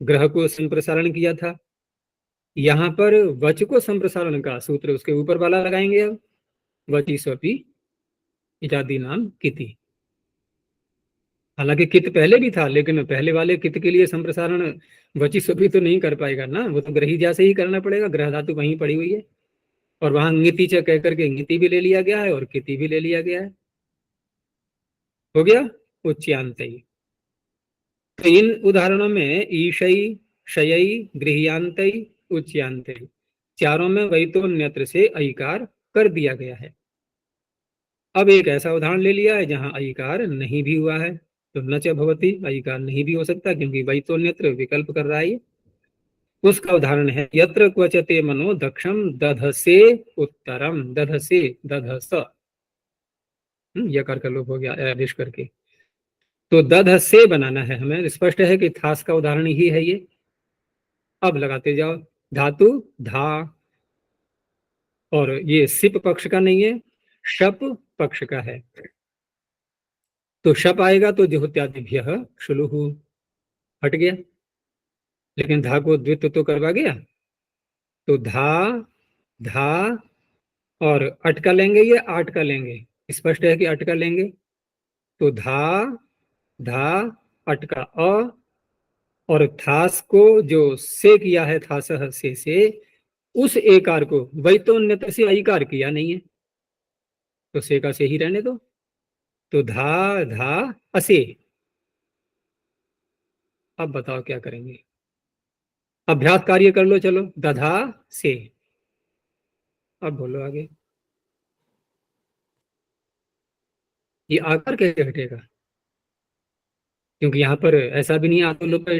ग्रह को संप्रसारण किया था, यहाँ पर वच को संप्रसारण का सूत्र उसके ऊपर वाला लगाएंगे। अब वची स्वपी इत्यादि नाम किति, हालांकि कित पहले भी था, लेकिन पहले वाले कित के लिए संप्रसारण वची स्वपी तो नहीं कर पाएगा ना, वो तो ग्रहिज्या से ही करना पड़ेगा, ग्रह धातु वहीं पड़ी हुई है। और वहां इंगिति च कह करके इंगिति भी ले लिया गया है और किति भी ले लिया गया है, हो गया उच्यांतई। तो इन उदाहरणों में ईशई शयई गृह्यांतई उच्यांतई, चारों में वही तो अन्यत्र से अईकार कर दिया गया है। अब एक ऐसा उदाहरण ले लिया है जहां अईकार नहीं भी हुआ है, तो न च भवति, अईकार नहीं भी हो सकता क्योंकि वही तो अन्यत्र विकल्प कर रहा है। उसका उदाहरण है यत्र क्वचते मनो दक्षम दधसे उत्तरम, दधसे दधस, यकार का लोप हो गया आदेश करके। तो दध से बनाना है हमें, स्पष्ट है कि थास का उदाहरण ही है ये। अब लगाते जाओ, धातु धा, और ये सिप पक्ष का नहीं है, शप पक्ष का है, तो शप आएगा तो जुहुत्यादिभ्यः शुलुहु, हट गया। लेकिन धा को द्वित्व तो करवा गया, तो धा, धा और अटका लेंगे या आठ का लेंगे? स्पष्ट है कि अटका लेंगे। तो धा, धा, अटका अ, और थास को जो से किया है, थास से उस एकार को वैतोन्यत से अकार किया नहीं है, तो से का से ही रहने दो। तो धा, धा, असे। अब बताओ क्या करेंगे? अभ्यास कार्य कर लो, चलो। दधा से। अब बोलो आगे। ये आकार कैसे हटेगा? क्योंकि यहाँ पर ऐसा भी नहीं आतो लोग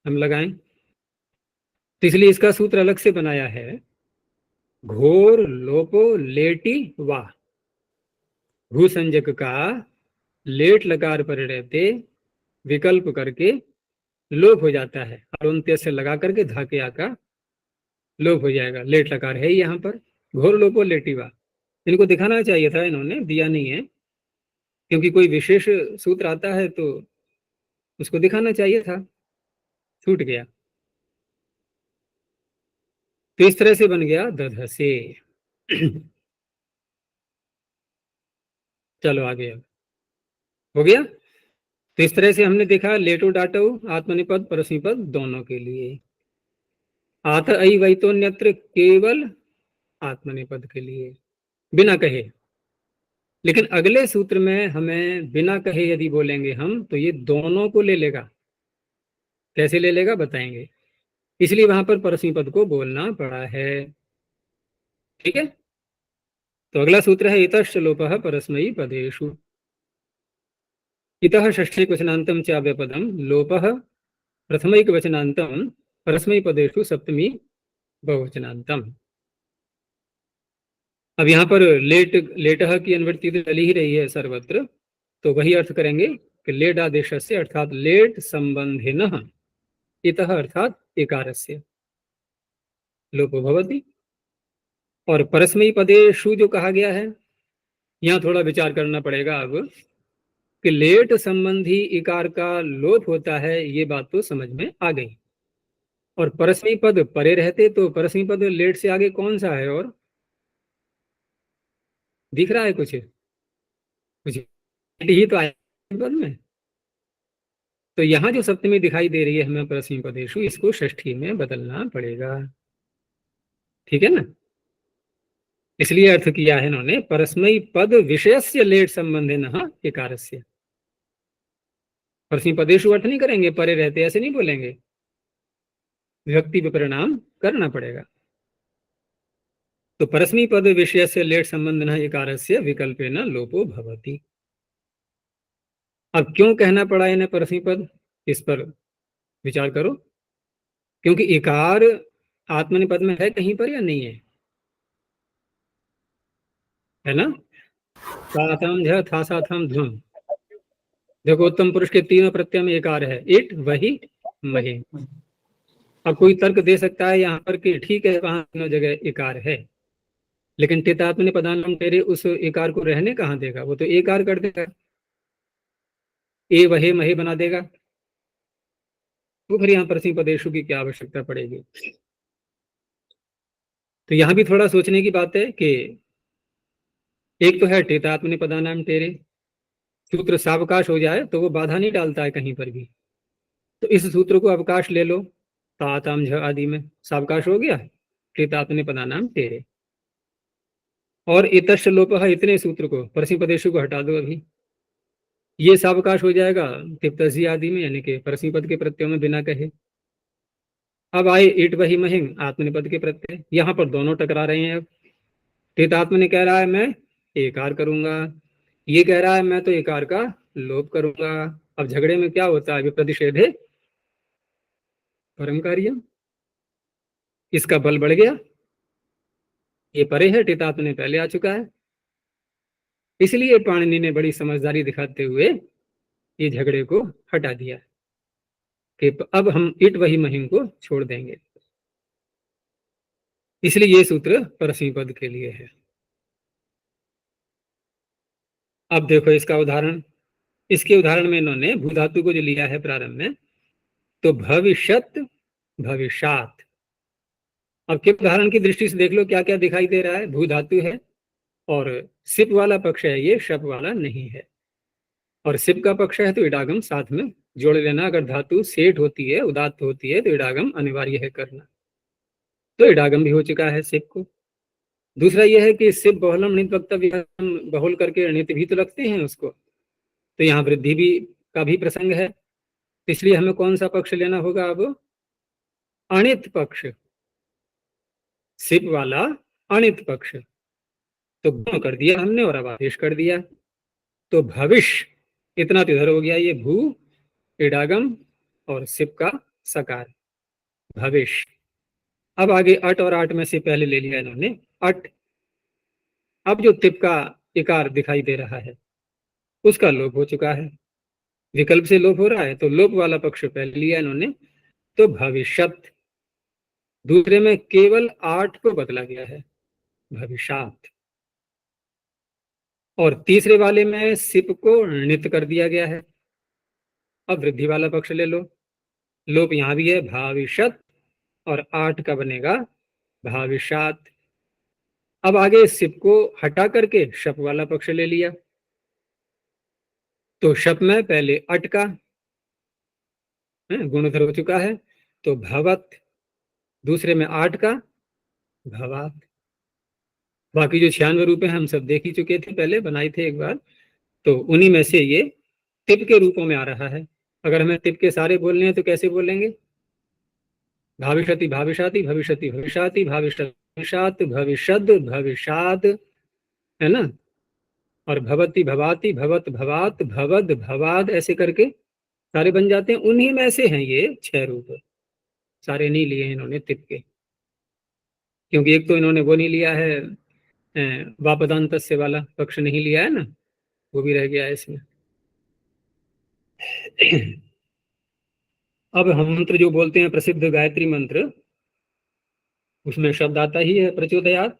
हम लगाएं, तो इसलिए इसका सूत्र अलग से बनाया है। घोर लोपो लेटी वा। भू संजक का लेट लकार पर रहते विकल्प करके लोप हो जाता है, और अंत्य से लगा करके धाके आका लोप हो जाएगा। लेट लकार है यहाँ पर। घोर लोपो लेटिवा। इनको दिखाना चाहिए था, इन्होंने दिया नहीं है। क्योंकि कोई विशेष सूत्र आता है तो उसको दिखाना चाहिए था, छूट गया। तो इस तरह से बन गया दध से। चलो आगे। अब हो गया। तो इस तरह से हमने देखा लेटो डाटो आत्मनिपद परस्मैपद दोनों के लिए। आत अई वैतोन्यत्र केवल आत्मनिपद के लिए बिना कहे। लेकिन अगले सूत्र में हमें बिना कहे यदि बोलेंगे हम, तो ये दोनों को ले लेगा। कैसे ले लेगा बताएंगे। इसलिए वहां पर परस्मैपद को बोलना पड़ा है। ठीक है। तो अगला सूत्र है इतश्च लोपः परस्मै पदेषु। इतः षष्ठीक्वचनान्तं च अव्यपदं लोपः प्रथमैकवचनान्तं परस्मैपदेषु सप्तमी बहुवचनान्तं। अब यहाँ पर लेटः की अनुवृत्ति तो चली ही रही है सर्वत्र, तो वही अर्थ करेंगे कि लेट आदेशस्य अर्थात लेट संबंधिनः इतः अर्थात एकारस्य लोपो भवति। और परस्मै पदेषु जो कहा गया है, यहाँ थोड़ा विचार करना पड़ेगा अब, कि लेट संबंधी इकार का लोप होता है, ये बात तो समझ में आ गई। और परस्मै पद परे रहते तो परस्मै पद लेट से आगे कौन सा है? और दिख रहा है कुछ? कुछ ही तो आया पद में। तो यहाँ जो सप्तमी दिखाई दे रही है हमें परस्मै पदेषु, इसको षष्ठी में बदलना पड़ेगा। ठीक है ना? इसलिए अर्थ किया है इन्होंने परस्मै पद विषयस्य लेट संबंधिनः इकारस्य। परस्मै पदेषु अर्थ नहीं करेंगे, परे रहते ऐसे नहीं बोलेंगे, विभक्ति विपरिणाम करना पड़ेगा। तो परस्मै पद विषय से लेट संबंध इकारस्य विकल्पेन लोपो भवति। अब क्यों कहना पड़ा इन्हें परस्मै पद, इस पर विचार करो। क्योंकि इकार आत्मनिपद में है कहीं पर या नहीं है? है ना? ताथम झ थासाथम ध्वम। देखो उत्तम पुरुष के तीनों प्रत्यय में इकार है, इट वही महे। अब कोई तर्क दे सकता है यहाँ पर कि ठीक है वहां तीनों जगह इकार है, लेकिन टितात्मने पदानम तेरे उस इकार को रहने कहाँ देगा? वो तो एकार कर देगा, ए वहे महे बना देगा। तो फिर यहाँ परस्मै पदेषु की क्या आवश्यकता पड़ेगी? तो यहाँ भी थोड़ा सोचने की बात है कि एक तो है टेतात्मने पदानाम तेरे, सूत्र सावकाश हो जाए तो वो बाधा नहीं डालता है कहीं पर भी। तो इस सूत्र को अवकाश ले लो, ताताम झ आदि में सावकाश हो गया, टेतात्मने पदानाम तेरे। और इतश्च लोपः इतने सूत्र को परस्मै पदेषु को हटा दो अभी, ये सावकाश हो जाएगा तिप्तसी आदि में, यानी कि परस्मै पद के प्रत्ययों में बिना कहे। अब आए इट वही महिंग आत्मनिपद के प्रत्यय, यहाँ पर दोनों टकरा रहे हैं। अब टेतात्म ने कह रहा है मैं एकार करूंगा, ये कह रहा है मैं तो एकार का लोप करूंगा। अब झगड़े में क्या होता है? विप्रतिषेध है परम कार्य, इसका बल बढ़ गया। ये परे है, टेतात्म ने पहले आ चुका है। इसलिए पाणिनि ने बड़ी समझदारी दिखाते हुए ये झगड़े को हटा दिया कि अब हम इट वही महिम को छोड़ देंगे। इसलिए ये सूत्र परस्मै पद के लिए है। अब देखो इसका उदाहरण। इसके उदाहरण में इन्होंने भू धातु को जो लिया है प्रारंभ में, तो भविष्यत भविष्यात। अब किप धारण की दृष्टि से देख लो क्या क्या दिखाई दे रहा है। भू धातु है और सिप वाला पक्ष है, ये शप वाला नहीं है। और सिप का पक्ष है तो इडागम साथ में जोड़ लेना। अगर धातु सेठ होती है, उदात्त होती है, तो इडागम अनिवार्य है करना। तो इडागम भी हो चुका है सिप को। दूसरा यह है कि सिप बहुलम णित वक्तव्य, हम बहुल करके णित भी तो लगते हैं उसको, तो यहाँ वृद्धि भी का भी प्रसंग है। इसलिए हमें कौन सा पक्ष लेना होगा अब? अणित पक्ष, सिप वाला अणित पक्ष। तो गुण कर दिया हमने और अब आदेश कर दिया। तो भविष्य इतना तो इधर हो गया, ये भू इडागम और सिप का सकार भविष्य। अब आगे अट और आट में से पहले ले लिया इन्होंने अट। अब जो तिप का इकार दिखाई दे रहा है उसका लोप हो चुका है, विकल्प से लोप हो रहा है, तो लोप वाला पक्ष पहले लिया इन्होंने, तो भविष्यत। दूसरे में केवल आठ को बदला गया है, भविष्यात। और तीसरे वाले में सिप को णित कर दिया गया है। अब वृद्धि वाला पक्ष ले लो, लोप यहां भी है भाविष्यत और आठ का बनेगा भाविष्यात। अब आगे सिप को हटा करके शप वाला पक्ष ले लिया, तो शप में पहले अट का गुणधर हो चुका है, तो भवत। दूसरे में आठ का भवात। बाकी जो 96 रूप हैं हम सब देख ही चुके थे, पहले बनाए थे एक बार, तो उन्हीं में से ये तिप के रूपों में आ रहा है। अगर हमें तिप के सारे बोलने हैं तो कैसे बोलेंगे? भाविष्यति भाविषाति, भविष्यति भविष्याति, भविष्यत भविष्यद भविष्याद, है ना। और भवति भवाति, भवत भवात, भवद भवाद, ऐसे करके सारे बन जाते हैं। उन्हीं में से हैं ये 6 रूप, सारे नहीं लिए इन्होंने तिप के, क्योंकि एक तो इन्होंने वो नहीं लिया है, वापदांतस्य वाला पक्ष नहीं लिया है ना, वो भी रह गया है इसमें। अब हम मंत्र जो बोलते हैं प्रसिद्ध गायत्री मंत्र, उसमें शब्द आता ही है प्रचोदयात।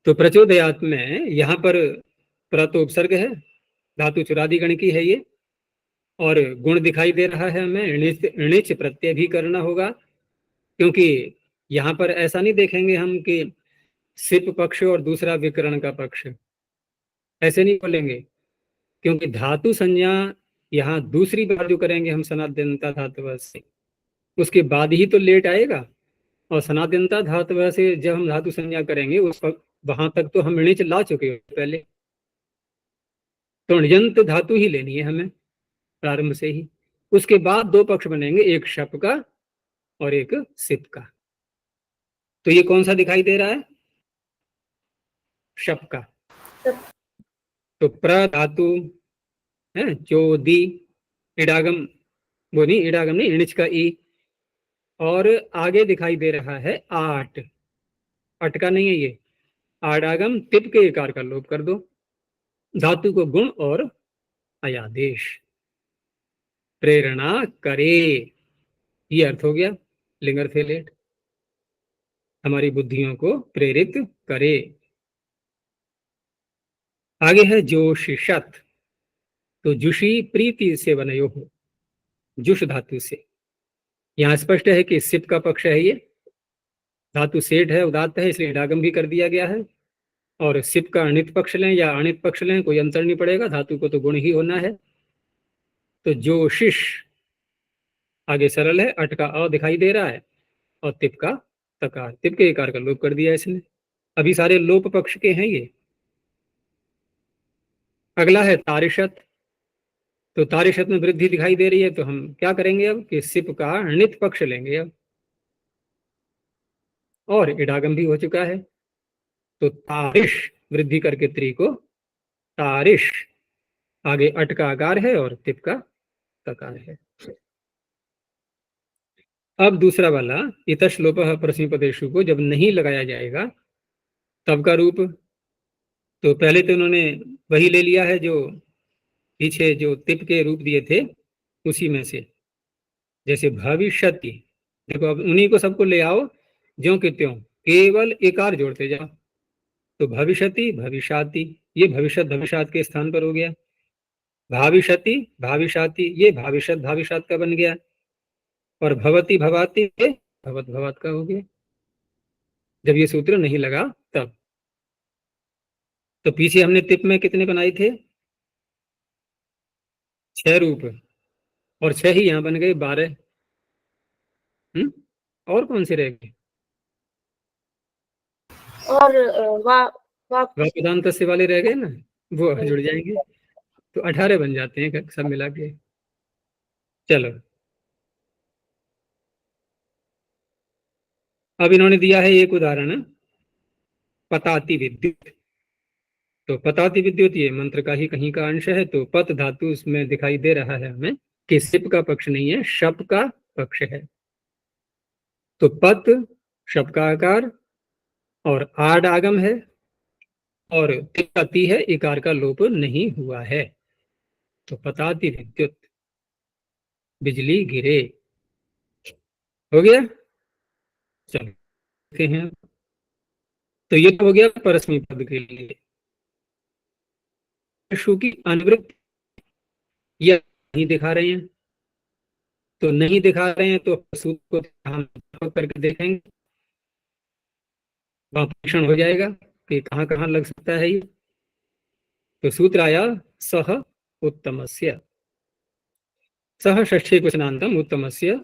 तो प्रचोदयात में यहाँ पर प्रतो उपसर्ग है, धातु चुरादी गण की है ये, और गुण दिखाई दे रहा है हमें णिच प्रत्यय भी करना होगा, क्योंकि यहाँ पर ऐसा नहीं देखेंगे हम कि सिप पक्ष और दूसरा विकरण का पक्ष, ऐसे नहीं बोलेंगे, क्योंकि धातु संज्ञा यहाँ दूसरी बार जो करेंगे हम सनाद्यंता धातु से, उसके बाद ही तो लेट आएगा। और सनाद्यंता धातु से जब हम धातु संज्ञा करेंगे उस वहां तक तो हम णिच ला चुके हो पहले, तो णिजंत धातु ही लेनी है हमें प्रारंभ से ही। उसके बाद दो पक्ष बनेंगे, एक शप का और एक सिप का। तो ये कौन सा दिखाई दे रहा है? शप का। तो प्र धातु है चोदी, इडागम, वो नहीं, इडागम नहीं, इणिच का ई। और आगे दिखाई दे रहा है आट, अटका नहीं है ये, आडागम तिप के इकार का लोप कर दो, धातु को गुण और अयादेश, प्रेरणा करे, ये अर्थ हो गया लिंगर थे लेट, हमारी बुद्धियों को प्रेरित करे। आगे है जोशिषत, तो जुषी प्रीति से बनयो हो, जुष धातु से। यहाँ स्पष्ट है कि सिप का पक्ष है ये, धातु सेठ है, उदात्त है, इसलिए इडागम भी कर दिया गया है। और सिप का अणित पक्ष लें या अणित पक्ष लें कोई अंतर नहीं पड़ेगा, धातु को तो गुण ही होना है। तो जोशिष आगे सरल है, अट का अ दिखाई दे रहा है और तिप का तकार, तिप के इकार का लोप कर दिया इसने। अभी सारे लोप पक्ष के हैं ये। अगला है तारिशत, तो तारिशत में वृद्धि दिखाई दे रही है, तो हम क्या करेंगे अब कि सिप का णित पक्ष लेंगे अब, और इडागम भी हो चुका है, तो तारिश वृद्धि करके त्री को तारिश, आगे अट का आकार है और तिप का तकार है। अब दूसरा वाला इतश्लोप प्रश्नपदेशु को जब नहीं लगाया जाएगा तब का रूप, तो पहले तो उन्होंने वही ले लिया है जो पीछे जो तिप के रूप दिए थे उसी में से, जैसे भविष्यति, देखो अब उन्हीं को सबको ले आओ ज्यों के त्यों, केवल एकार जोड़ते जाओ, तो भविष्यति भविष्याति, ये भविष्यत भविष्यात के स्थान पर हो गया। भाविशति भाविशाति ये भाविशत भाविशात का बन गया, और भवति भवाति ये भवत भवात का हो गया, जब ये सूत्र नहीं लगा तब। तो पीछे हमने टिप में कितने बनाए थे? 6 रूप, और 6 ही यहाँ बन गए 12। और कौन से रह गए? और वापदान तस्य वाले रह गए ना, वो जुड़ जाएंगे, तो 18 बन जाते हैं सब मिला के। चलो, अब इन्होंने दिया है एक उदाहरण, पताति विद्युत। तो पताति विद्युत ये मंत्र का ही कहीं का अंश है, तो पत धातु उसमें दिखाई दे रहा है हमें कि सिप का पक्ष नहीं है, शप का पक्ष है। तो पत शप का आकार और आड आगम है, और तिपति है, इकार का लोप नहीं हुआ है। तो पताति विद्युत, बिजली गिरे, हो गया। चलो देखते हैं। तो ये तो हो गया परस्मै पद के लिए। शु की अनुवृत्ति ये नहीं दिखा रहे हैं, तो नहीं दिखा रहे हैं तो सूत्र को हम करके देखेंगे, वहां परीक्षण हो जाएगा कि कहाँ कहाँ लग सकता है ये। तो सूत्र आया सह उत्तमस्य, सह षष्ठी क्वचनांतम उत्तमस्य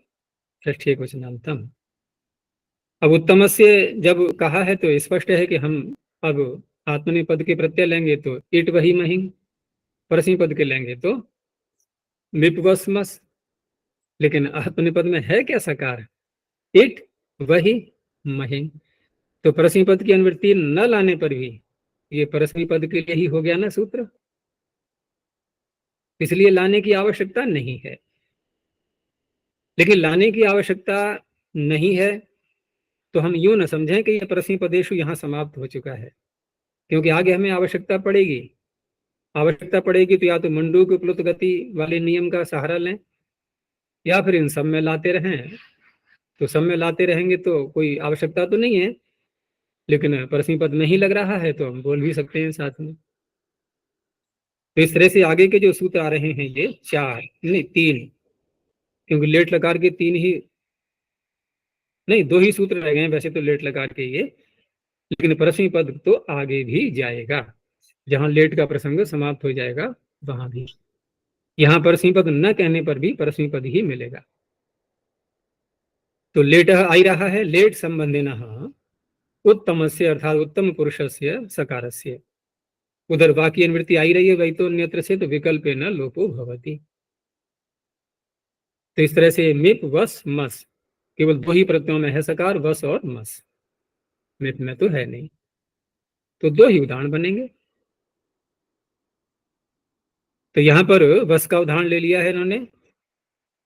षष्ठी क्वचनांतम। अब उत्तमस्य जब कहा है तो स्पष्ट है कि हम अब आत्मनि पद के प्रत्यय लेंगे तो इट वही मही, परस्मै पद के लेंगे तो मिपवस्मस। लेकिन आत्मनि पद में है क्या सकार? इट वही मही। तो परस्मै पद की अनुवृत्ति न लाने पर भी ये परस्मै पद के लिए ही हो गया ना सूत्र, इसलिए लाने की आवश्यकता नहीं है। लेकिन लाने की आवश्यकता नहीं है तो हम यूं न समझें कि यह परस्मै पदेशु यहाँ समाप्त हो चुका है, क्योंकि आगे हमें आवश्यकता पड़ेगी। आवश्यकता पड़ेगी तो या तो मंडूक प्लुत गति वाले नियम का सहारा लें, या फिर इन सब में लाते रहें। तो सब में लाते रहेंगे तो कोई आवश्यकता तो नहीं है, लेकिन परस्मै पद में ही लग रहा है तो हम बोल भी सकते हैं साथ में। तो इस तरह से आगे के जो सूत्र आ रहे हैं ये 4 नहीं 3, क्योंकि लेट लकार के 3 ही नहीं 2 ही सूत्र रह गए हैं वैसे तो लेट लकार के ये, लेकिन परस्मै पद तो आगे भी जाएगा, जहां लेट का प्रसंग समाप्त हो जाएगा वहां भी। यहां परस्मै पद न कहने पर भी परस्मै पद ही मिलेगा। तो लेट आई रहा है, लेट संबंधिन उत्तमस्य अर्थात उत्तम पुरुषस्य सकारस्य। उधर बाकी अनुवृत्ति आई रही है वही तो अन्यत्र से, तो विकल्प न लोपो भवति। तो इस तरह से मिप वस मस केवल 2 ही प्रत्ययों में है सकार, वस और मस, मिप में तो है नहीं। तो 2 ही उदाहरण बनेंगे। तो यहां पर वस का उदाहरण ले लिया है इन्होंने।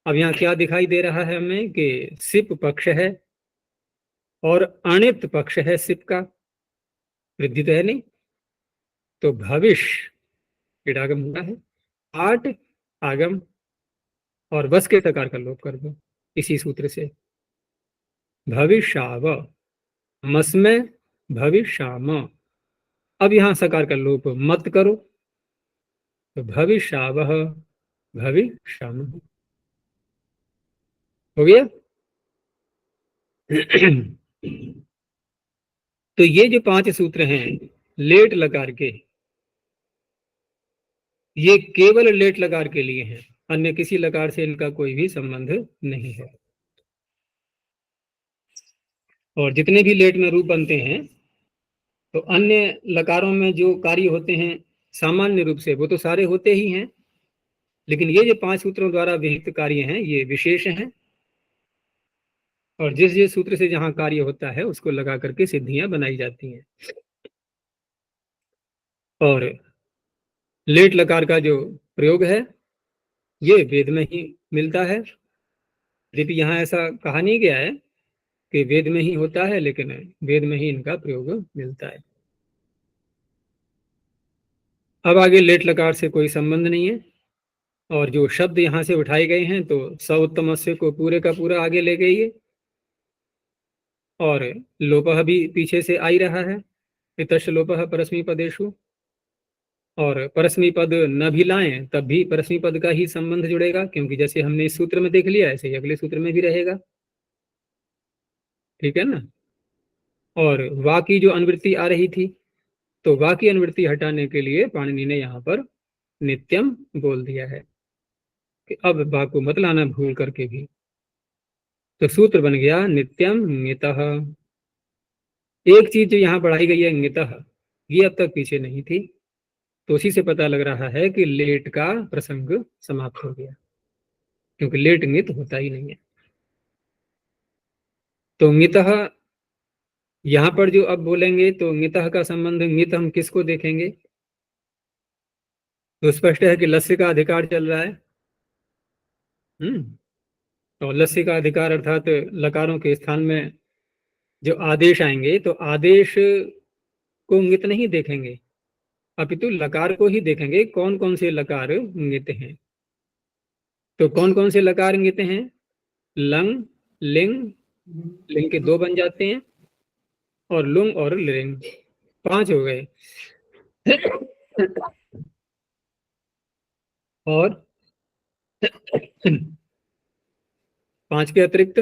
अब यहाँ क्या दिखाई दे रहा है हमें कि सिप पक्ष है और अणित पक्ष है सिप का, वृद्धि तो है नहीं, तो भविष्य इडागम हुआ है, 8 आगम और वस के तकार का लोप कर दो इसी सूत्र से। भविष्याव, मस में भविष्याम। अब यहां सकार का लोप मत करो, तो भविष्याव भविष्याम हो गया। तो ये जो 5 सूत्र हैं लेट लकार के, ये केवल लेट लकार के लिए हैं, अन्य किसी लकार से इनका कोई भी संबंध नहीं है। और जितने भी लेट में रूप बनते हैं तो अन्य लकारों में जो कार्य होते हैं सामान्य रूप से वो तो सारे होते ही हैं, लेकिन ये जो 5 सूत्रों द्वारा विहित कार्य हैं ये विशेष हैं, और जिस जिस सूत्र से जहां कार्य होता है उसको लगा करके सिद्धियां बनाई जाती हैं। और लेट लकार का जो प्रयोग है ये वेद में ही मिलता है, यद्यपि यहाँ ऐसा कहा नहीं गया है कि वेद में ही होता है, लेकिन वेद में ही इनका प्रयोग मिलता है। अब आगे लेट लकार से कोई संबंध नहीं है, और जो शब्द यहाँ से उठाए गए हैं तो स उत्तमस्य को पूरे का पूरा आगे ले गई, और लोपः भी पीछे से आ ही रहा है, इतश्च लोपः परस्मै पदेषु। और परस्मी पद न भी लाएं तब भी परस्मी पद का ही संबंध जुड़ेगा, क्योंकि जैसे हमने इस सूत्र में देख लिया ऐसे ही अगले सूत्र में भी रहेगा। ठीक है ना। और वा की जो अनुवृत्ति आ रही थी, तो वा की अनुवृत्ति हटाने के लिए पाणिनि ने यहाँ पर नित्यम बोल दिया है कि अब वा को मत लाना भूल करके भी। तो सूत्र बन गया नित्यम ङितः। एक चीज जो यहाँ पढ़ाई गई है ङितः, ये अब तक पीछे नहीं थी, तो उसी से पता लग रहा है कि लेट का प्रसंग समाप्त हो गया, क्योंकि लेट ङित होता ही नहीं है। तो ङितः यहाँ पर जो अब बोलेंगे, तो ङितः का संबंध ङित हम किसको देखेंगे? तो स्पष्ट है कि लस्य का अधिकार चल रहा है। और लस्य का अधिकार अर्थात लकारों के स्थान में जो आदेश आएंगे, तो आदेश को ङित नहीं देखेंगे, अपितु लकार को ही देखेंगे। कौन कौन से लकार ङित हैं? तो कौन कौन से लकार ङित हैं? लंग, लिंग, लिंग के 2 बन जाते हैं, और लुंग और लिंग 5 हो गए। और 5 के अतिरिक्त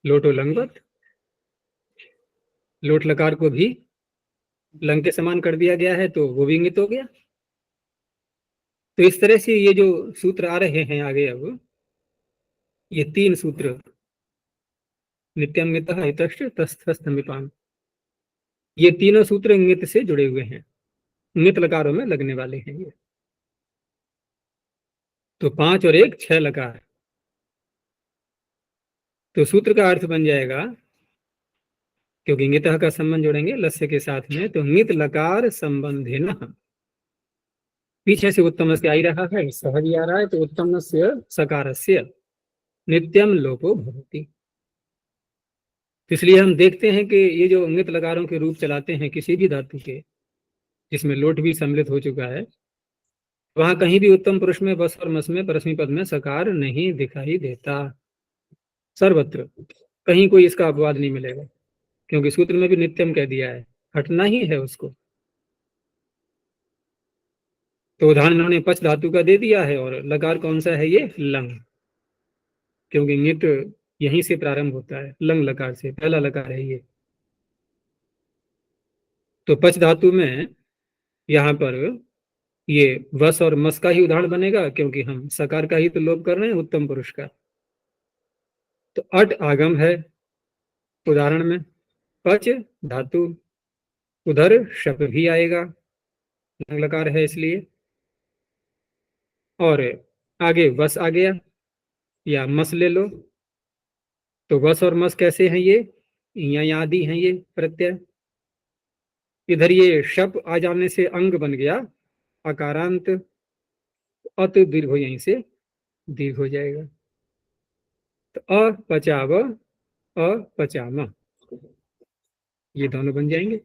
लोटो लंगवत, लोट लकार को भी लंग के समान कर दिया गया है, तो वो भी ङित हो गया। तो इस तरह से ये जो सूत्र आ रहे हैं आगे, अब ये 3 सूत्र नित्यम ङितः इतश्च तस्थस्थमिपाम, ये तीनों सूत्र ङित से जुड़े हुए हैं, ङित लकारों में लगने वाले हैं ये। तो 5 और 1 6 लकार। तो सूत्र का अर्थ बन जाएगा, क्योंकि ङितः का संबंध जोड़ेंगे लस्य के साथ में, तो ङित लकार संबंधिनः। पीछे से उत्तम से आ ही रहा है, सहज ही आ रहा है, तो उत्तम से सकारस्य नित्यम लोपो भवति। इसलिए हम देखते हैं कि ये जो ङित लकारों के रूप चलाते हैं किसी भी धातु के जिसमें लोट भी सम्मिलित हो चुका है, वहां कहीं भी उत्तम पुरुष में बस और मस में परस्मी पद में सकार नहीं दिखाई देता। सर्वत्र कहीं कोई इसका अपवाद नहीं मिलेगा, क्योंकि सूत्र में भी नित्यम कह दिया है, हटना ही है उसको। तो उदाहरण इन्होंने पच धातु का दे दिया है, और लकार कौन सा है? ये लंग, क्योंकि ङित यहीं से प्रारंभ होता है, लंग लकार से, पहला लकार है ये। तो पच धातु में यहाँ पर ये वस और मस का ही उदाहरण बनेगा, क्योंकि हम सकार का ही तो लोप कर रहे हैं उत्तम पुरुष का। तो अट आगम है उदाहरण में, पच धातु, उधर शप भी आएगा, लंग लकार है इसलिए। और आगे वस आ गया, या मस ले लो, तो वस और मस कैसे हैं? ये आदि हैं ये प्रत्यय। इधर ये शप आ जाने से अंग बन गया अकारांत, अत दीर्घ हो यहीं से दीर्घ हो जाएगा, तो अपचाव अपचाम, ये दोनों बन जाएंगे।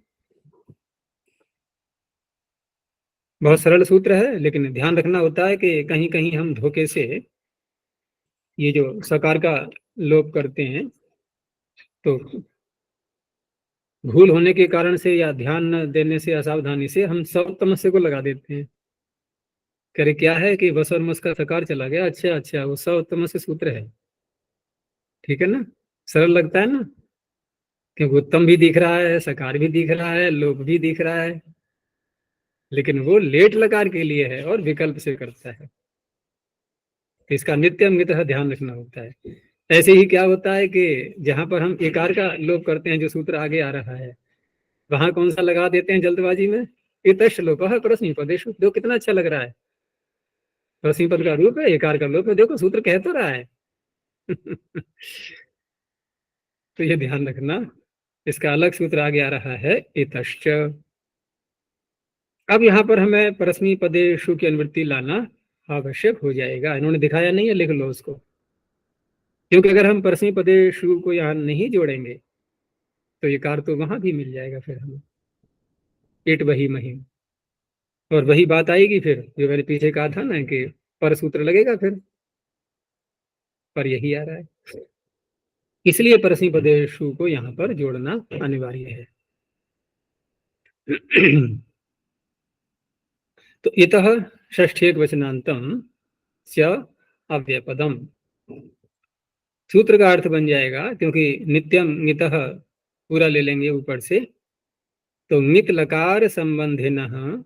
बहुत सरल सूत्र है, लेकिन ध्यान रखना होता है कि कहीं कहीं हम धोखे से ये जो सकार का लोप करते हैं, तो भूल होने के कारण से या ध्यान न देने से, असावधानी से हम सप्तमस्य को लगा देते हैं। करे क्या है कि वस और मस का सकार चला गया, अच्छा अच्छा वो सप्तमस्य सूत्र है। ठीक है ना, सरल लगता है ना, क्योंकि उत्तम भी दिख रहा है, सकार भी दिख रहा है, लोप भी दिख रहा है, लेकिन वो लेट लकार के लिए है और विकल्प से करता है, तो इसका नित्यम नित्य ध्यान रखना होता है। ऐसे ही क्या होता है कि जहां पर हम एकार का लोप करते हैं, जो सूत्र आगे आ रहा है, वहां कौन सा लगा देते हैं जल्दबाजी में? इतश्च लोप परस्मी पदेषु। देखो कितना अच्छा लग रहा है, परस्मी पद का रूप है, एकार का लोप है, देखो सूत्र कह तो रहा है। तो ये ध्यान रखना, इसका अलग सूत्र आगे आ रहा है इतश्च। अब यहाँ पर हमें परस्मी पदेषु की अनुवृत्ति लाना आवश्यक हो जाएगा। इन्होंने दिखाया नहीं है, लिख लो उसको, क्योंकि अगर हम परस्मी पदेषु को यहाँ नहीं जोड़ेंगे तो ये कार तो वहां भी मिल जाएगा फिर हमें, इट वही महीन। और वही बात आएगी फिर जो मैंने पीछे कहा था ना कि पर सूत्र लगेगा फिर, पर यही आ रहा है, इसलिए परस्मी पदेषु को यहाँ पर जोड़ना अनिवार्य है। तो इतः षष्ठ्येक वचनांतम स्य अव्यपदम, सूत्र का अर्थ बन जाएगा, क्योंकि नित्यम नितः पूरा ले लेंगे ऊपर से, तो नित लकार संबंधिनः,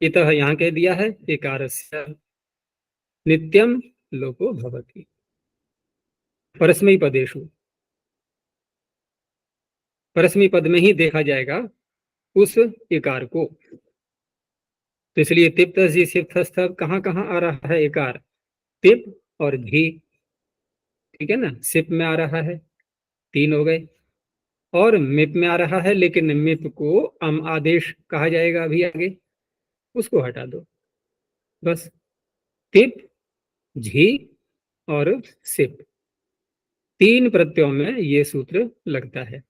इतः यहाँ कह दिया है इकारस्य, नित्यम लोपो भवति परस्मै पदेषु, परस्मै पद में ही देखा जाएगा उस इकार को। तो इसलिए तिप तजी सिप थस्थ कहाँ कहाँ आ रहा है इकार, तिप और घी, ठीक है ना, सिप में आ रहा है, 3 हो गए, और मिप में आ रहा है, लेकिन मिप को अम आदेश कहा जाएगा अभी आगे, उसको हटा दो बस। तिप, झी और सिप, 3 प्रत्ययों में ये सूत्र लगता है।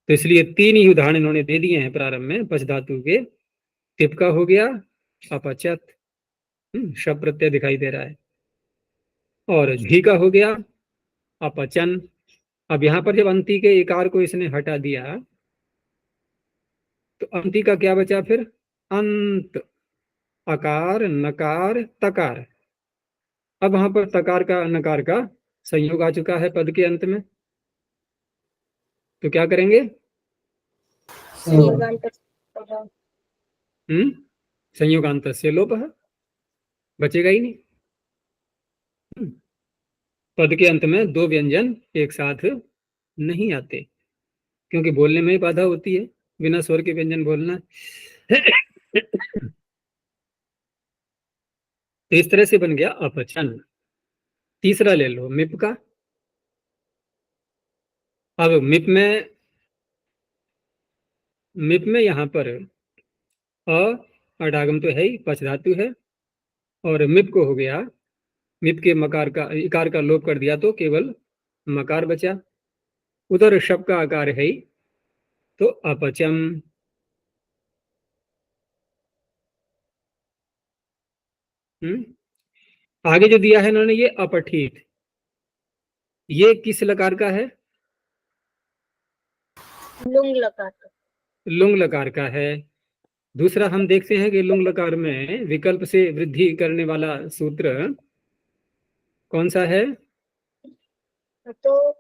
तो इसलिए 3 ही उदाहरण इन्होंने दे दिए हैं प्रारंभ में पच धातु के। तिप का हो गया अपचत, शब प्रत्यय दिखाई दे रहा है, और झी का हो गया अपचन। अब यहां पर जब अंति के इकार को इसने हटा दिया तो अंति का क्या बचा फिर, अंत, अकार नकार तकार। अब वहां पर तकार का नकार का संयोग आ चुका है पद के अंत में, तो क्या करेंगे, संयोगांत से लोप बचेगा ही नहीं। पद के अंत में 2 व्यंजन एक साथ नहीं आते, क्योंकि बोलने में ही बाधा होती है बिना स्वर के व्यंजन बोलना। तो इस तरह से बन गया अपचन। तीसरा ले लो मिप का। अब मिप में यहां पर अडागम तो है ही, पच धातु है, और मिप को हो गया, मिप के मकार का इकार का लोप कर दिया तो केवल मकार बचा, उधर शब का आकार है ही, तो अपचम। आगे जो दिया है इन्होंने ये अपठित, ये किस लकार का है, लुंग लकार, लुंग लकार का है। दूसरा हम देखते हैं कि लुंग लकार में विकल्प से वृद्धि करने वाला सूत्र कौन सा है, तो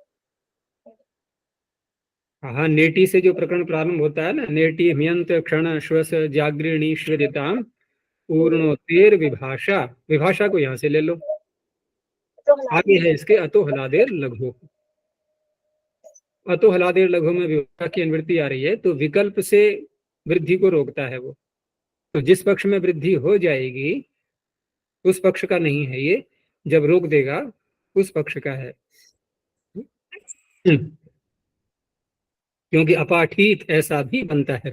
हाँ, नेटी से जो प्रकरण प्रारंभ होता है ना, नेटी हयंत क्षण श्वस जागृणी श्वेदिताम पूर्णोत्तर विभाषा, विभाषा को यहां से ले लो, आगे है इसके अतो हलादेर लघु, अतो हलादेर लघु में विभाषा की अनुवृत्ति आ रही है, तो विकल्प से वृद्धि को रोकता है वो। तो जिस पक्ष में वृद्धि हो जाएगी उस पक्ष का नहीं है ये, जब रोक देगा उस पक्ष का है। क्योंकि अपाठित ऐसा भी बनता है,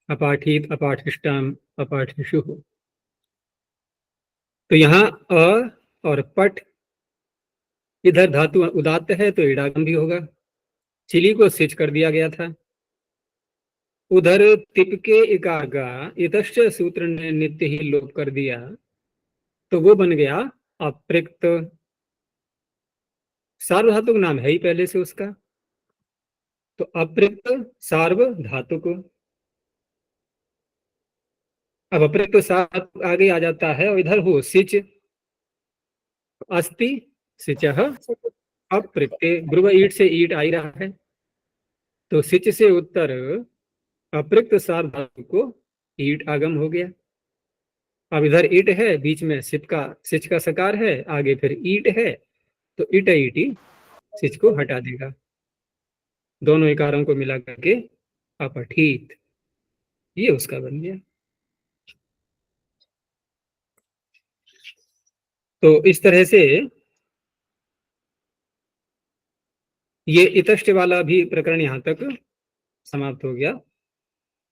अपाठित, अपाठिष्टाम, अपाठिषु। तो यहाँ अ और पट, इधर धातु उदात्त है तो इडागम भी होगा, चिली को सिच कर दिया गया था। उधर तिप के इकार का इतश्च सूत्र ने नित्य ही लोप कर दिया, तो वो बन गया अप्रिक्त, सार्वधातुक नाम है ही पहले से उसका, तो अप्रिक्त सार्वधातुक। अब अप्रिक्त सार्वधातुक आगे आ जाता है, और इधर हो सिच, अस्ति सिचः अप्रिक्ते, ब्रुव ईट से ईट आ ही रहा है, तो सिच से उत्तर अप्रिक्त सार्वधातुक को ईट आगम हो गया। अब इधर ईट है, बीच में सिच का सकार है, आगे फिर ईट है, तो इट ईटी सिच को हटा देगा, दोनों इकारों को मिला करके अपठित, ये उसका बन गया। तो इस तरह से ये इतष्ट वाला भी प्रकरण यहाँ तक समाप्त हो गया।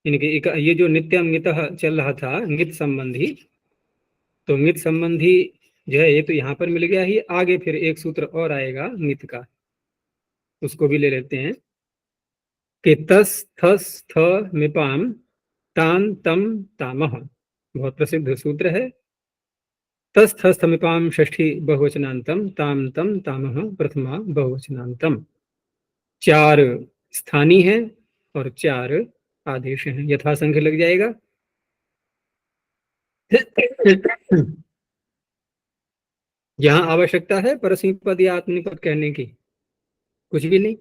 इनके ये जो नित्यम नितः चल रहा था नित संबंधी, तो नित संबंधी जो है ये तो यहाँ पर मिल गया ही, आगे फिर एक सूत्र और आएगा नित का, उसको भी ले लेते हैं कि तस थस थ मिपाम तान तम तामह, बहुत प्रसिद्ध सूत्र है। तस थस थमिपाम षष्ठी बहुवचनांतम ताम तम तामह प्रथमा बहुवचनांतम, 4 स्थानीय है और 4 आदेश हैं, यथासंख्य लग जाएगा। यहां आवश्यकता है परस्मी पद या आत्मनेपद पद कहने की? कुछ भी नहीं,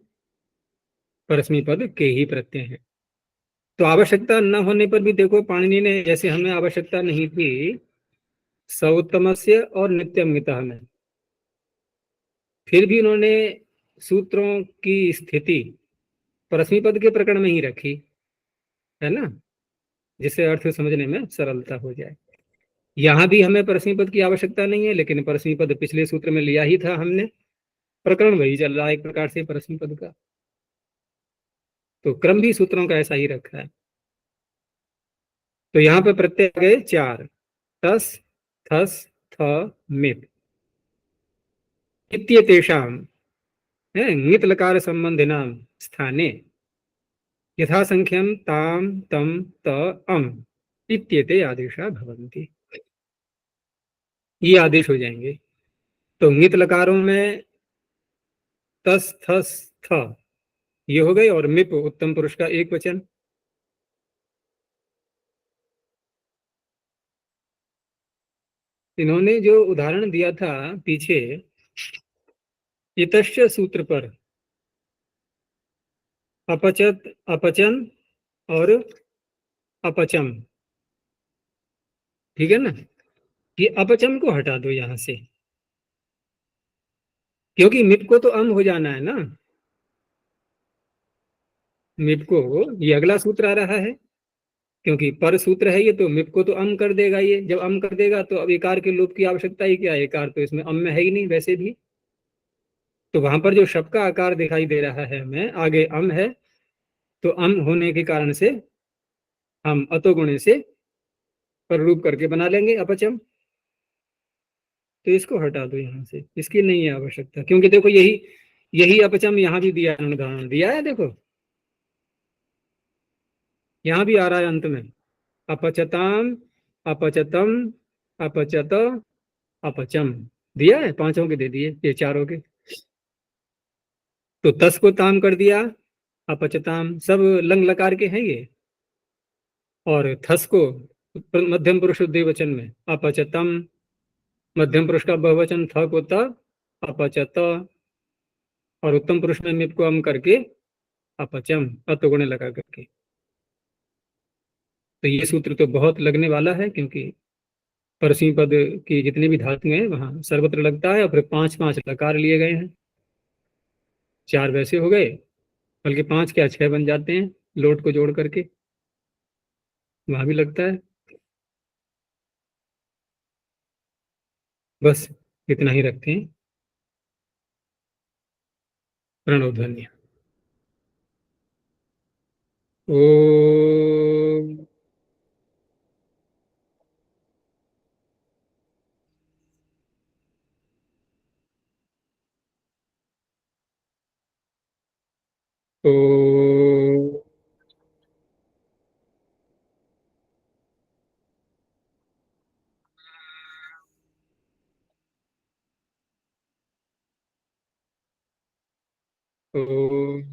परस्मी पद के ही प्रत्यय हैं। तो आवश्यकता न होने पर भी देखो, पाणिनि ने, जैसे हमें आवश्यकता नहीं थी सौत्तमस्य और नित्यमितः में, फिर भी उन्होंने सूत्रों की स्थिति परस्मी पद के प्रकरण में ही रखी, है ना, जिससे अर्थ समझने में सरलता हो जाए। यहां भी हमें परस्मी पद की आवश्यकता नहीं है, लेकिन परस्मी पद पिछले सूत्र में लिया ही था हमने, प्रकरण वही चल रहा है एक प्रकार से परस्मी पद का, तो क्रम भी सूत्रों का ऐसा ही रखा है। तो यहाँ पे प्रत्यय आ गए 4, तस, थस, थ, मित। इत्येतेषां ङित लकार संबंधिनां स्थाने यथासंख्यम ताम, तम, त, अम इत्येते आदेशा भवन्ति। ये आदेश हो जाएंगे। तो ङित लकारों में तस, थस, थ ये हो गए, और मिप उत्तम पुरुष का एक वचन। इन्होंने जो उदाहरण दिया था पीछे इतश्च सूत्र पर, अपचत, अपचन और अपचम, ठीक है ना, ये अपचम को हटा दो यहां से, क्योंकि मिप को तो अम हो जाना है ना। मिप को, ये अगला सूत्र आ रहा है, क्योंकि पर सूत्र है ये, तो मिप को तो अम कर देगा। ये जब अम कर देगा तो अब एकार के लोप की आवश्यकता ही क्या है, एकार तो इसमें अम में है ही नहीं वैसे भी। तो वहां पर जो शब का आकार दिखाई दे रहा है हमें, आगे अम है, तो अम होने के कारण से हम अतोगुणे से पर रूप करके बना लेंगे अपचम। तो इसको हटा दो यहाँ से, इसकी नहीं है आवश्यकता, क्योंकि देखो यही यही अपचम यहाँ भी दिया, अनुदान दिया है, देखो यहाँ भी आ रहा है अंत में, अपचताम, अपचतम, अपचत, अपचम दिया है, पांचों के दे दिए, ये चारों के। तो तस को ताम कर दिया, अपचताम, सब लंग लकार के हैं ये। और थस को मध्यम पुरुष द्विवचन में अपचतम, मध्यम पुरुष का बहुवचन थ को त, अपचत, और उत्तम पुरुष में मिप को अम करके अपचम, अतुगुणे लगा करके। तो ये सूत्र तो बहुत लगने वाला है, क्योंकि परस्मी पद की जितने भी धातु हैं वहां सर्वत्र लगता है, और फिर 5 5 लकार लिए गए हैं, 4 वैसे हो गए, बल्कि 5 क्या 6 बन जाते हैं लोट को जोड़ करके, वहां भी लगता है। बस इतना ही रखते हैं। प्रणव ध्वनि। ओम। ओम। ओम।